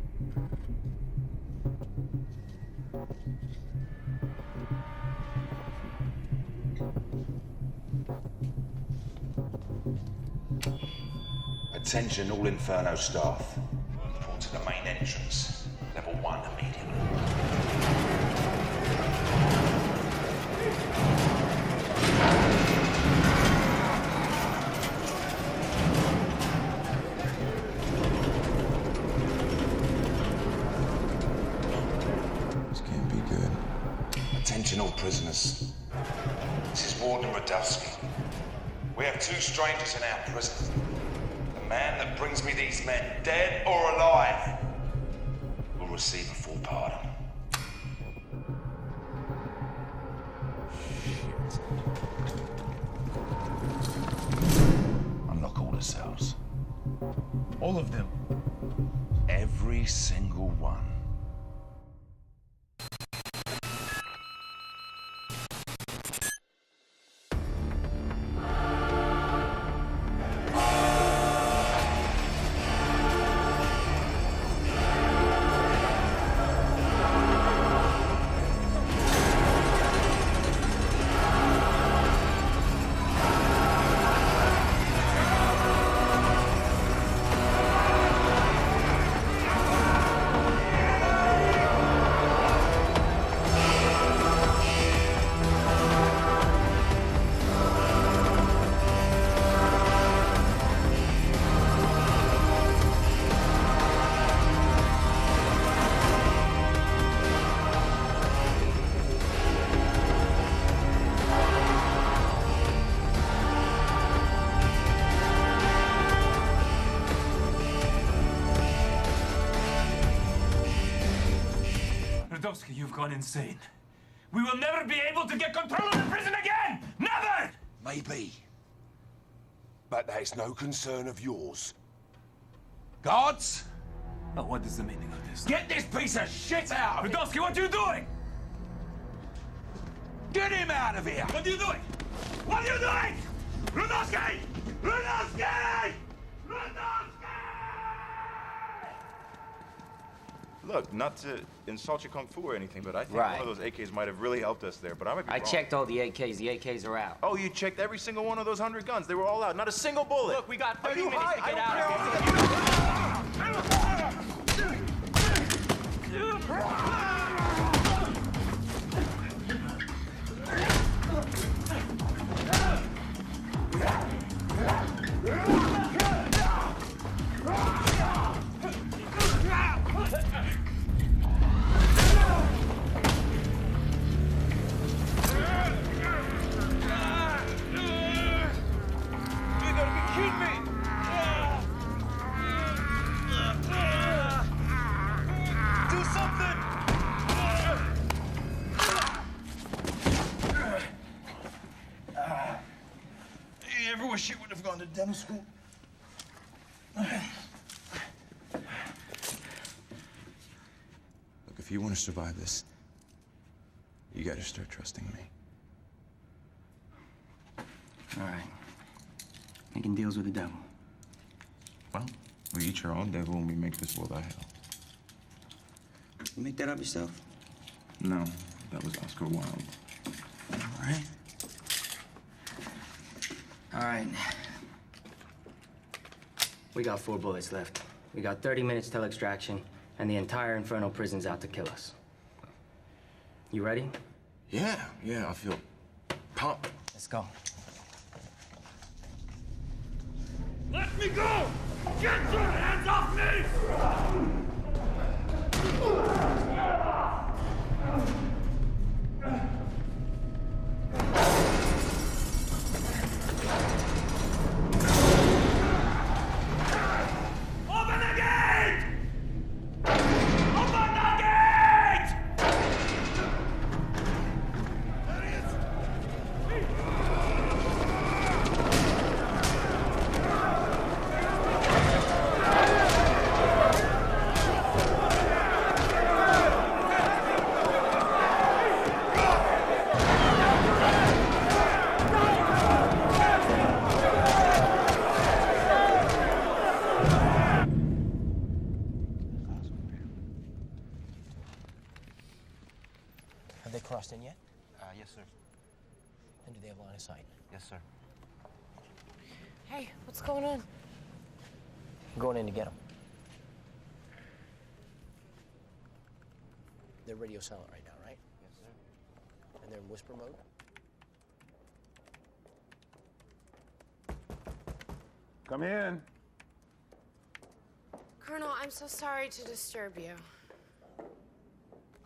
Attention all Inferno staff. Report to the main entrance. Level 1 immediately. This can't be good. Attention all prisoners. This is Warden Radowski. We have 2 strangers in our prison. The man that brings me these men, dead or alive, will receive a full pardon. Shit. Unlock all the cells. All of them. Every single one. Radowski, you've gone insane. We will never be able to get control of the prison again! Never! Maybe. But that is no concern of yours. Guards! Oh, what is the meaning of this? Get this piece of shit out of here! Radowski, what are you doing? Get him out of here! What are you doing? What are you doing? Radowski! Radowski! Radowski! Look, not to insult your kung fu or anything, but I think Right. one of those AKs might have really helped us there, but I might be I wrong. checked all the AKs. The AKs are out. Oh, you checked every single one of those 100 guns. They were all out. Not a single bullet. Look, we got 30 Are you minutes high? to get I don't out care. You ever wish you would have gone to dental school? Look, if you want to survive this, you gotta start trusting me. All right. Making deals with the devil. Well, we each our own devil and we make this world a hell. You make that up yourself? No, that was Oscar Wilde. All right. All right. We got 4 bullets left. We got 30 minutes till extraction, and the entire Infernal prison's out to kill us. You ready? Yeah, I feel pumped. Let's go. Let me go! Get your hands off me! Open the gate! Open the gate! Have they crossed in yet? Yes, sir. And do they have line of sight? Yes, sir. Hey, what's going on? I'm going in to get them. They're radio silent right now, right? Yes, sir. And they're in whisper mode? Come in. Colonel, I'm so sorry to disturb you.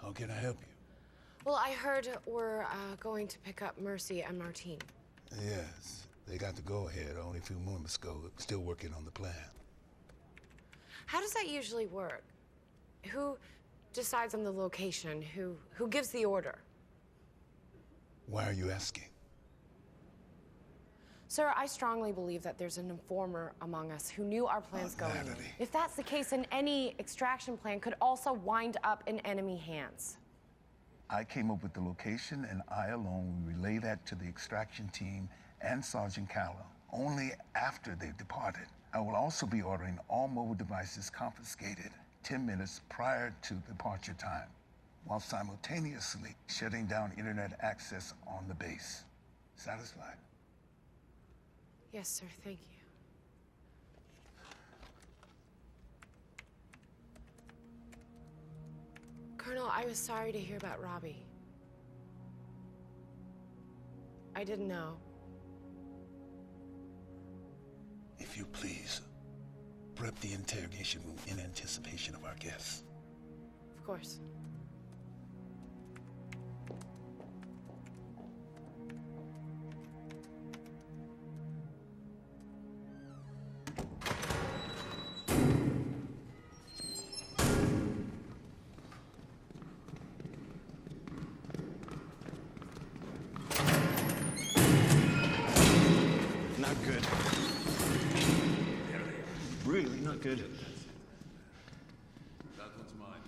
How can I help you? Well, I heard we're going to pick up Mercy and Martine. Yes, they got the go-ahead. Only a few moments ago. Still working on the plan. How does that usually work? Who decides on the location? Who gives the order? Why are you asking? Sir, I strongly believe that there's an informer among us who knew our plans going in. If that's the case, then any extraction plan could also wind up in enemy hands. I came up with the location, and I alone will relay that to the extraction team and Sergeant Callow only after they've departed. I will also be ordering all mobile devices confiscated 10 minutes prior to departure time, while simultaneously shutting down internet access on the base. Satisfied? Yes, sir, thank you. Colonel, I was sorry to hear about Robbie. I didn't know. If you please, prep the interrogation room in anticipation of our guests. Of course. Not good. Really not good. That one's mine.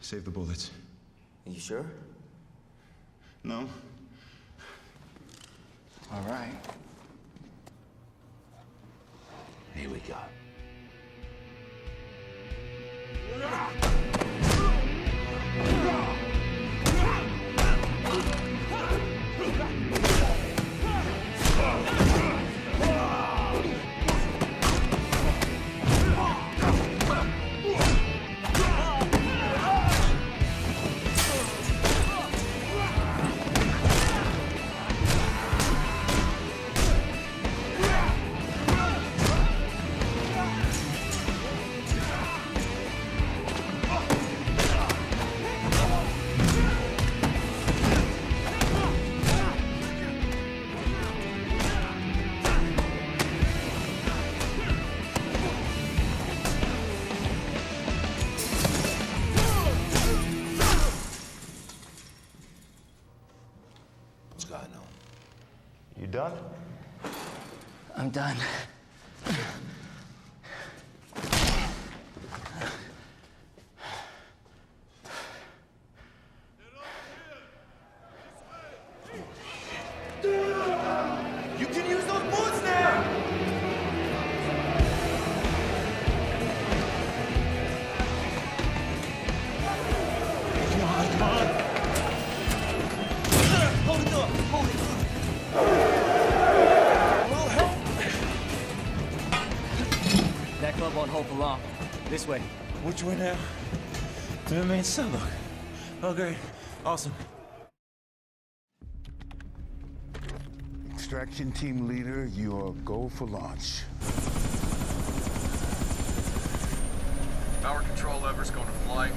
Save the bullets. Are you sure? No? All right. Here we go. done? I'm done. You can use those bullets now! Come on. Hold it up, hold it. Well, help! That club won't hold for long. This way. Which way now? To the main cell. Oh, great. Awesome. Extraction team leader, you are go for launch. Power control lever's going to flight.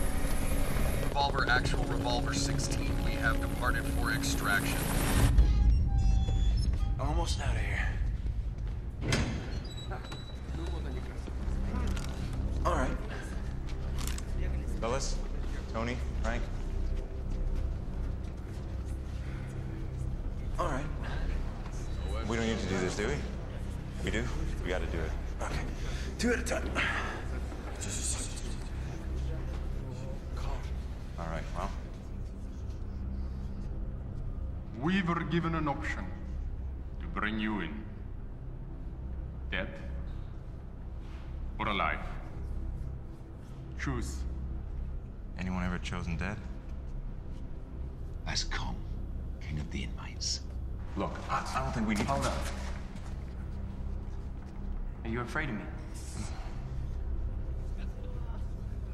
Revolver actual, Revolver 16. We have departed for extraction. Almost out of here. All right. Fellas, Tony, Frank. All right. We don't need to do this, do we? We do? We gotta do it. Okay. 2 at a time. All right, well. We were given an option to bring you in. Dead or alive. Choose. Anyone ever chosen dead? That's Kong, king of the inmates. Look, I don't think we need... Hold up. Are you afraid of me?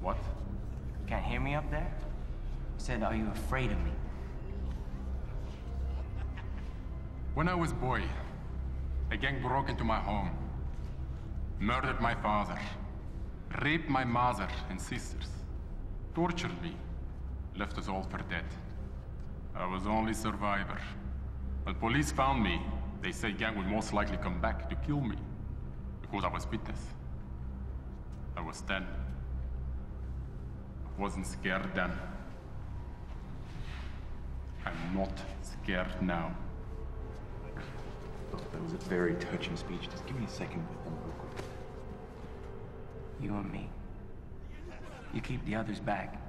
What? You can't hear me up there? I said, are you afraid of me? When I was a boy, a gang broke into my home, murdered my father, raped my mother and sisters, tortured me, left us all for dead. I was the only survivor. When police found me, they said gang would most likely come back to kill me because I was witness. I was 10. I wasn't scared then. I'm not scared now. That was a very touching speech. Just give me a second with them real quick. You and me. You keep the others back.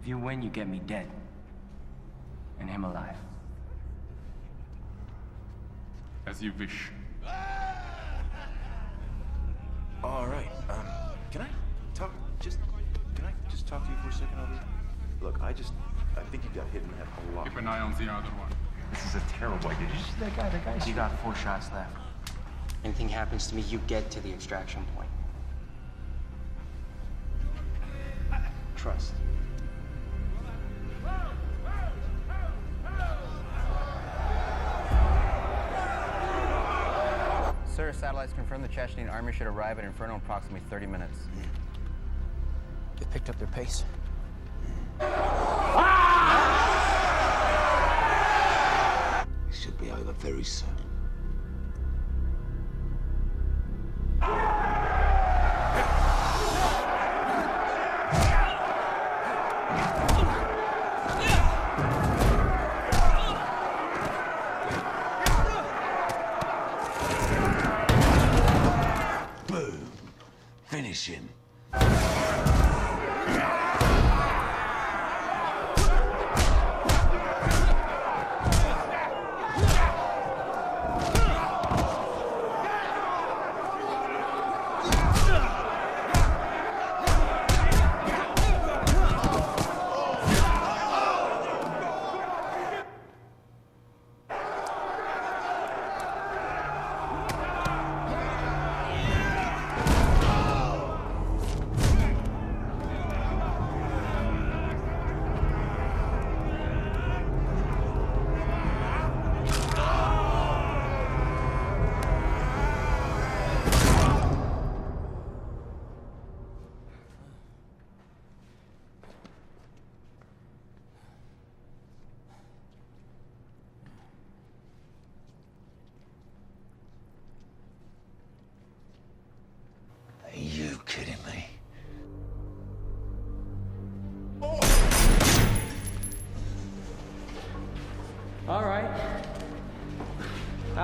If you win, you get me dead. And him alive. As you wish. All right, can I just talk to you for a second over here? Look, I think you got hit in the head a lot. Keep an eye on the other one. This is a terrible idea. Did you see that guy? That guy's... You got 4 shots left. Anything happens to me, you get to the extraction point. Trust. Sir, satellites confirm the Chechen army should arrive at Inferno in approximately 30 minutes. They picked up their pace. It should be over very soon. Boom. Finish him.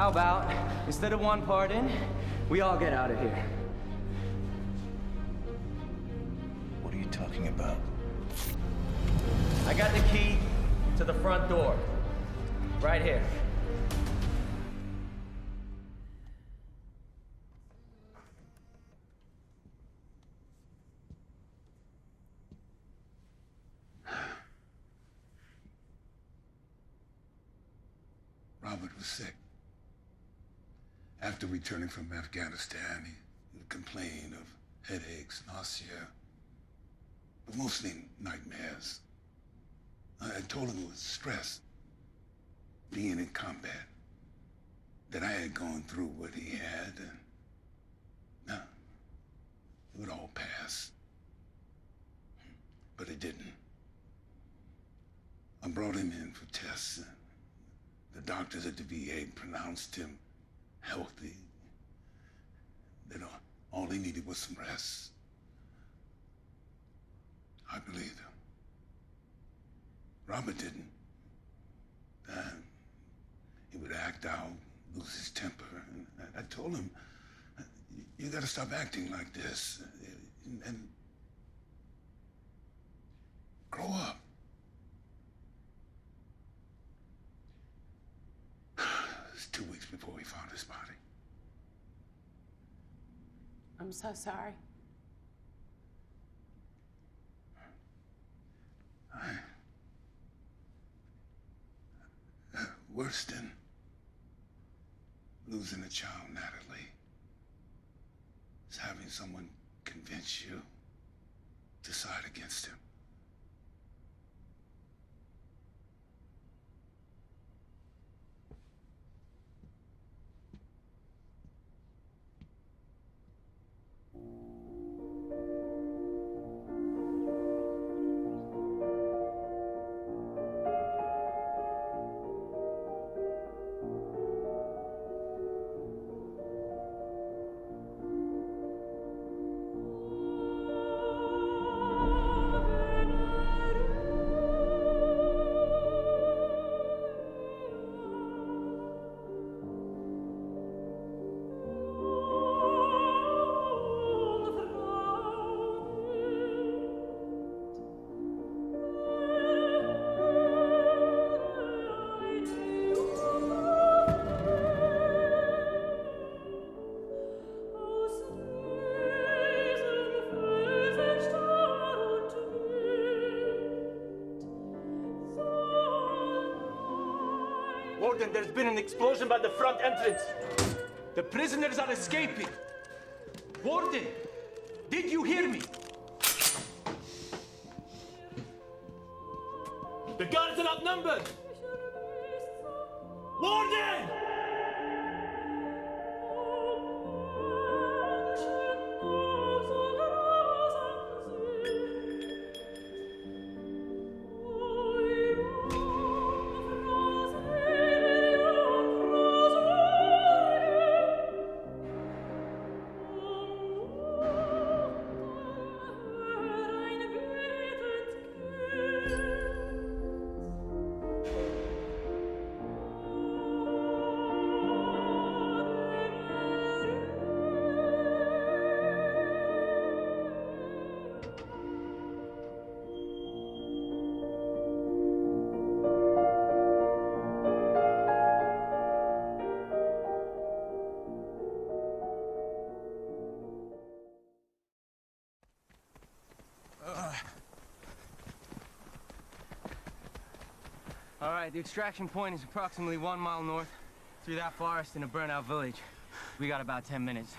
How about, instead of one pardon, we all get out of here? What are you talking about? I got the key to the front door. Right here. Robert was sick. After returning from Afghanistan, he would complain of headaches, nausea, but mostly nightmares. I told him it was stress, being in combat, that I had gone through what he had, and now it would all pass. But it didn't. I brought him in for tests. The doctors at the VA pronounced him healthy. That all he needed was some rest. I believed him. Robert didn't. He would act out, lose his temper. And I told him, you gotta stop acting like this and grow up. It was 2 weeks before we found his body. I'm so sorry. Worse than losing a child, Natalie, is having someone convince you to side against him. Warden, there's been an explosion by the front entrance. The prisoners are escaping. Warden, did you hear me? The guards are outnumbered. Warden! All right, the extraction point is approximately 1 mile north through that forest in a burnout village. We got about 10 minutes.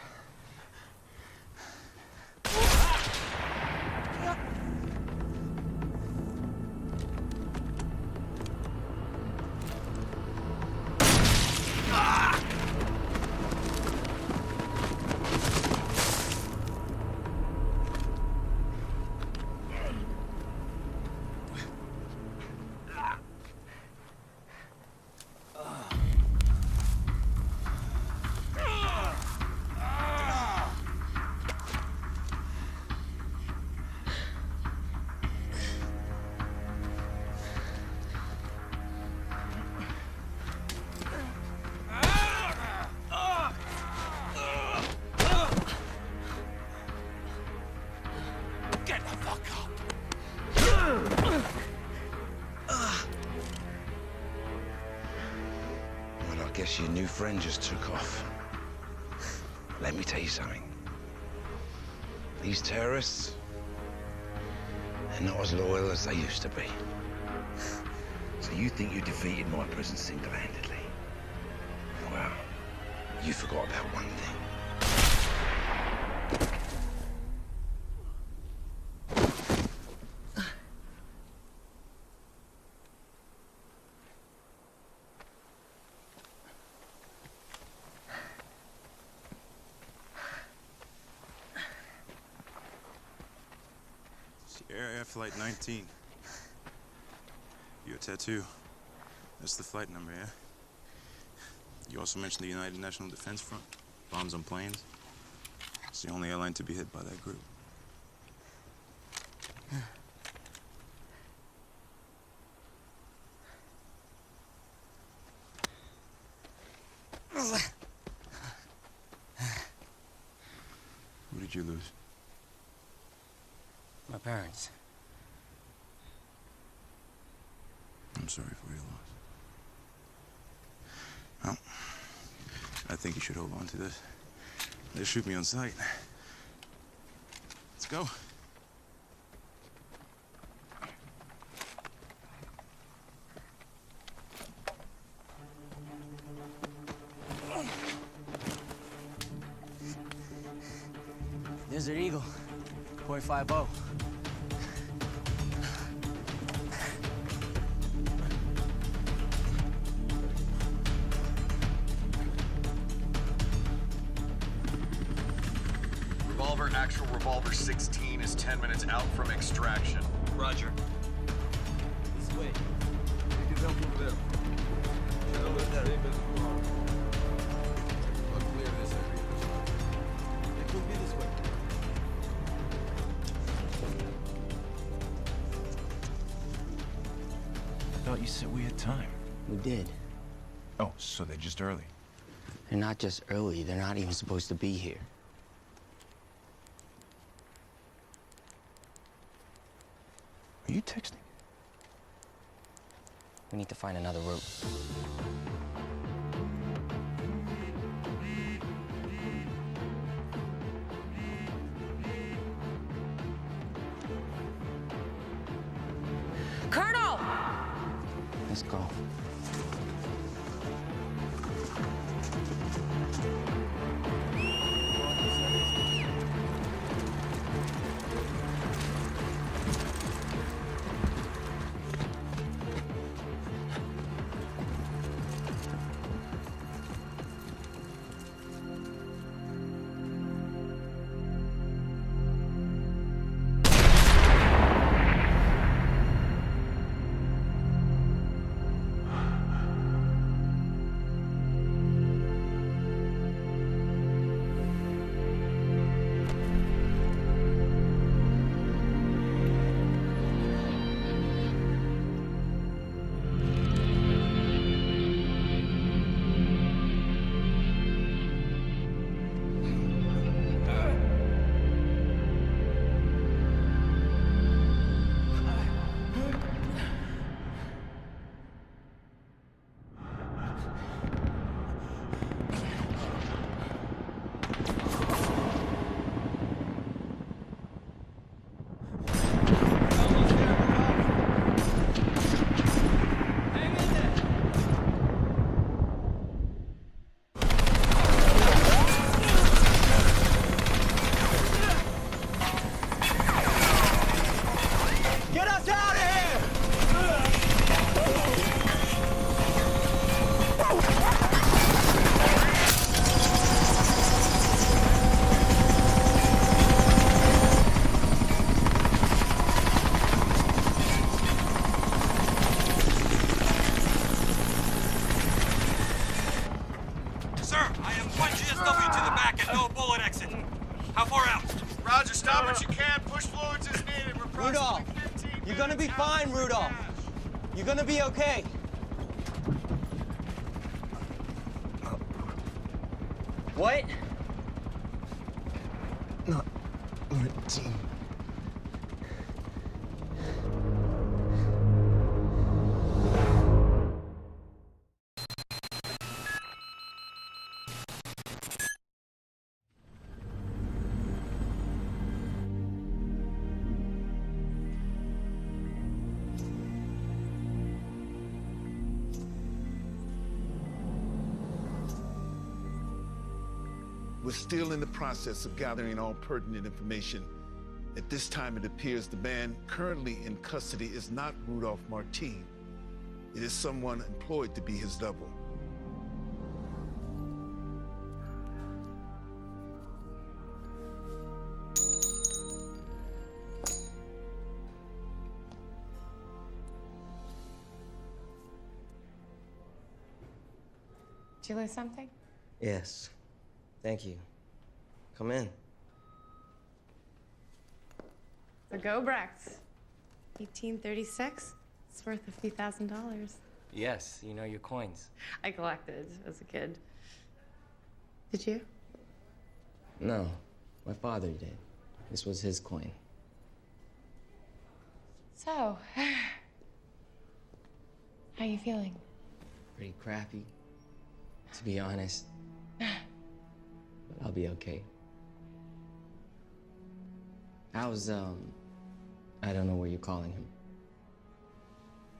guess your new friend just took off. Let me tell you something. These terrorists, they're not as loyal as they used to be. So you think you defeated my prison single-handedly? Well, you forgot about one thing. Air Flight 19. Your tattoo. That's the flight number, yeah? You also mentioned the United National Defense Front. Bombs on planes. It's the only airline to be hit by that group. Who did you lose? My parents. I'm sorry for your loss. Well, I think you should hold on to this. They'll shoot me on sight. Let's go. Desert Eagle, .50. Revolver, actual revolver 16 is 10 minutes out from extraction. Roger. This way. You can help over there. I'll clear this area. It could be this way. I thought you said we had time. We did. Oh, so they're just early. They're not just early, they're not even supposed to be here. Are you texting? We need to find another route. Colonel! Let's go. How far out? Roger, stop what you can. Push fluids as needed. We're Rudolph, you're gonna be fine, Rudolph. You're gonna be okay. What? Not 19. We're still in the process of gathering all pertinent information. At this time, it appears the man currently in custody is not Rudolph Martin. It is someone employed to be his double. Did you lose something? Yes. Thank you. Come in. The Gobrecht. 1836. It's worth a few $1,000s. Yes, you know your coins. I collected as a kid. Did you? No, my father did. This was his coin. So, how you feeling? Pretty crappy, to be honest. But I'll be okay. How's, I don't know what you're calling him.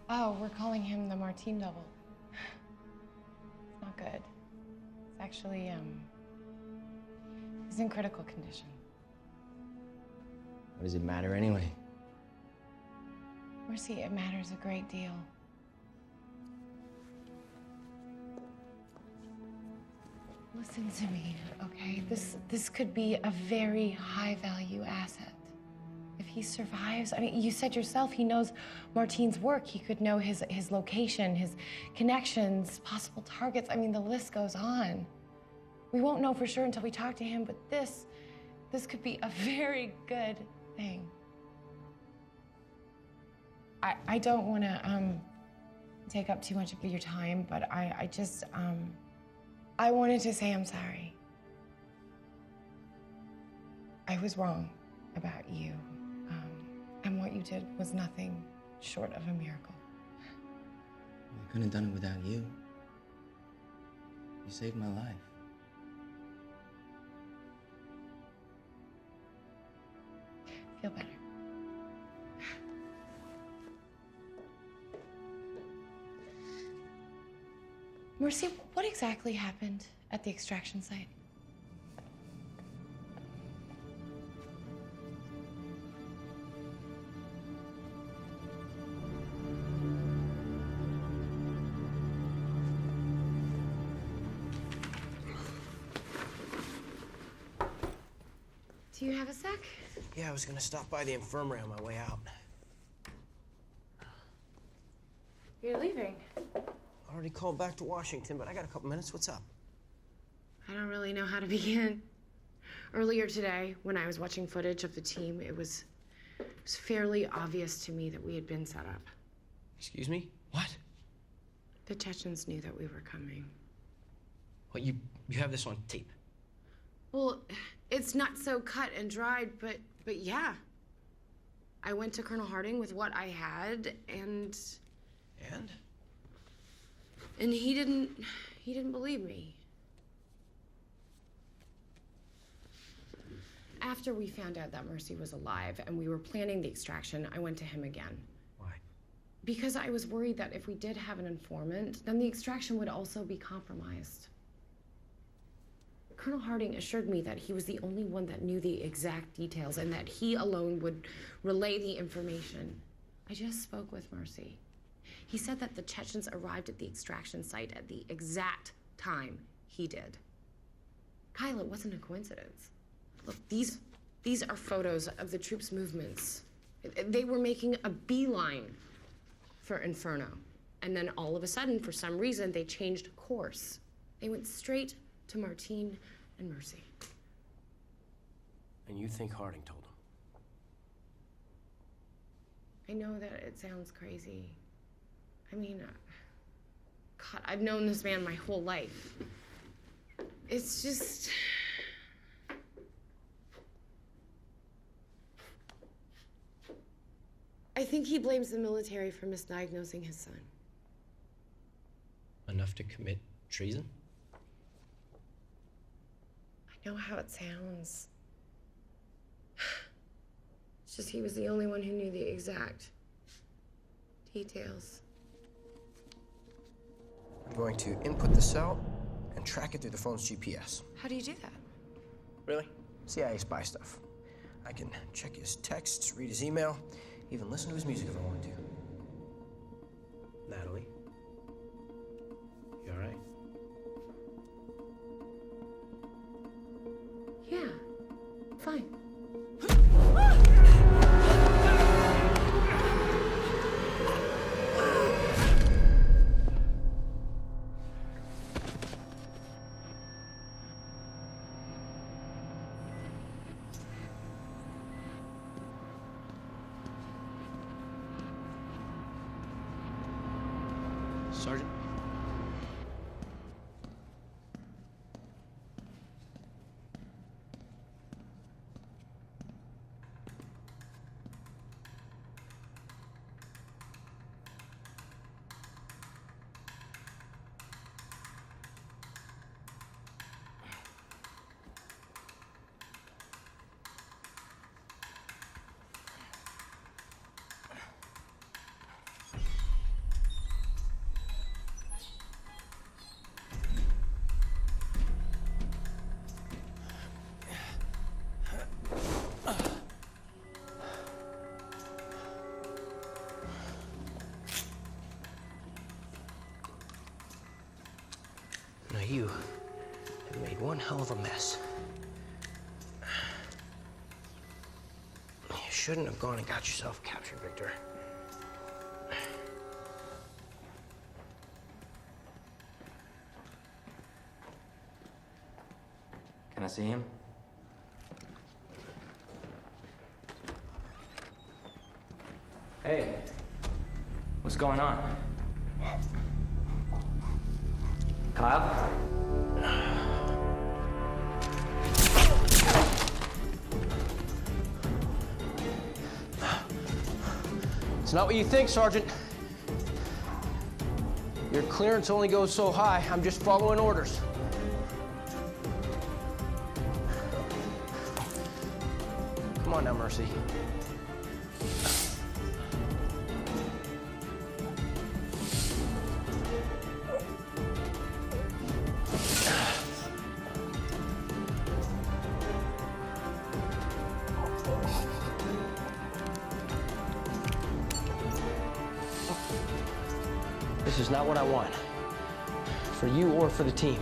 Oh, we're calling him the Martin double. It's not good. It's actually, he's in critical condition. What does it matter anyway? Mercy, it matters a great deal. Listen to me, okay? This could be a very high-value asset. If he survives, I mean, you said yourself he knows Martin's work. He could know his location, his connections, possible targets. I mean, the list goes on. We won't know for sure until we talk to him, but this could be a very good thing. I don't want to take up too much of your time, but I just I wanted to say I'm sorry. I was wrong about you. And what you did was nothing short of a miracle. I couldn't have done it without you. You saved my life. Feel better. Mercy, what exactly happened at the extraction site? Do you have a sec? Yeah, I was gonna stop by the infirmary on my way out. You're leaving. Already called back to Washington, but I got a couple minutes. What's up? I don't really know how to begin. Earlier today, when I was watching footage of the team, it was fairly obvious to me that we had been set up. Excuse me? What? The Chechens knew that we were coming. What, you have this on tape? Well, it's not so cut and dried, but yeah. I went to Colonel Harding with what I had, and he didn't believe me. After we found out that Mercy was alive and we were planning the extraction, I went to him again. Why? Because I was worried that if we did have an informant, then the extraction would also be compromised. Colonel Harding assured me that he was the only one that knew the exact details and that he alone would relay the information. I just spoke with Mercy. He said that the Chechens arrived at the extraction site at the exact time he did. Kyle, it wasn't a coincidence. Look, these are photos of the troops' movements. They were making a beeline for Inferno. And then all of a sudden, for some reason, they changed course. They went straight to Martin and Mercy. And you think Harding told him? I know that it sounds crazy. I mean, God, I've known this man my whole life. It's just... I think he blames the military for misdiagnosing his son. Enough to commit treason? I know how it sounds. It's just he was the only one who knew the exact details. I'm going to input the cell and track it through the phone's GPS. How do you do that? Really? CIA spy stuff. I can check his texts, read his email, even listen to his music if I want to. Natalie? You all right? Yeah, fine. Sergeant? Now you have made one hell of a mess. You shouldn't have gone and got yourself captured, Victor. Can I see him? Hey, what's going on? Kyle? It's not what you think, Sergeant. Your clearance only goes so high. I'm just following orders. Come on now, Mercy. This is not what I want. For you or for the team.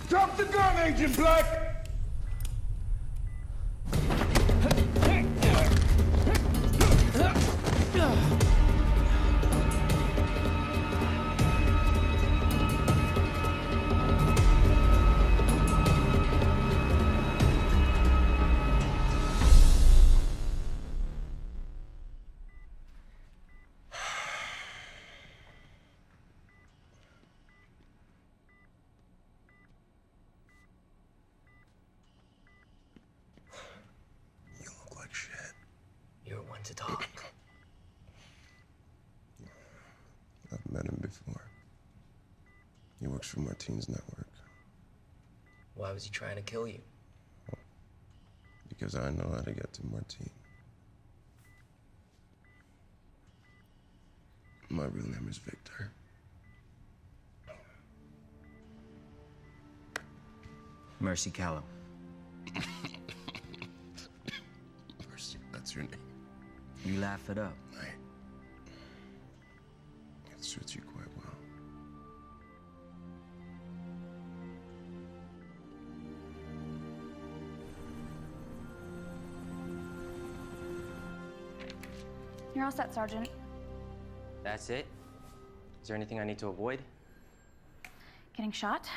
Drop the gun, Agent Black! You're one to talk. I've met him before. He works for Martine's network. Why was he trying to kill you? Because I know how to get to Martine. My real name is Victor. Mercy Callow. Mercy, that's your name. You laugh it up. It suits you quite well. You're all set, Sergeant. That's it? Is there anything I need to avoid? Getting shot?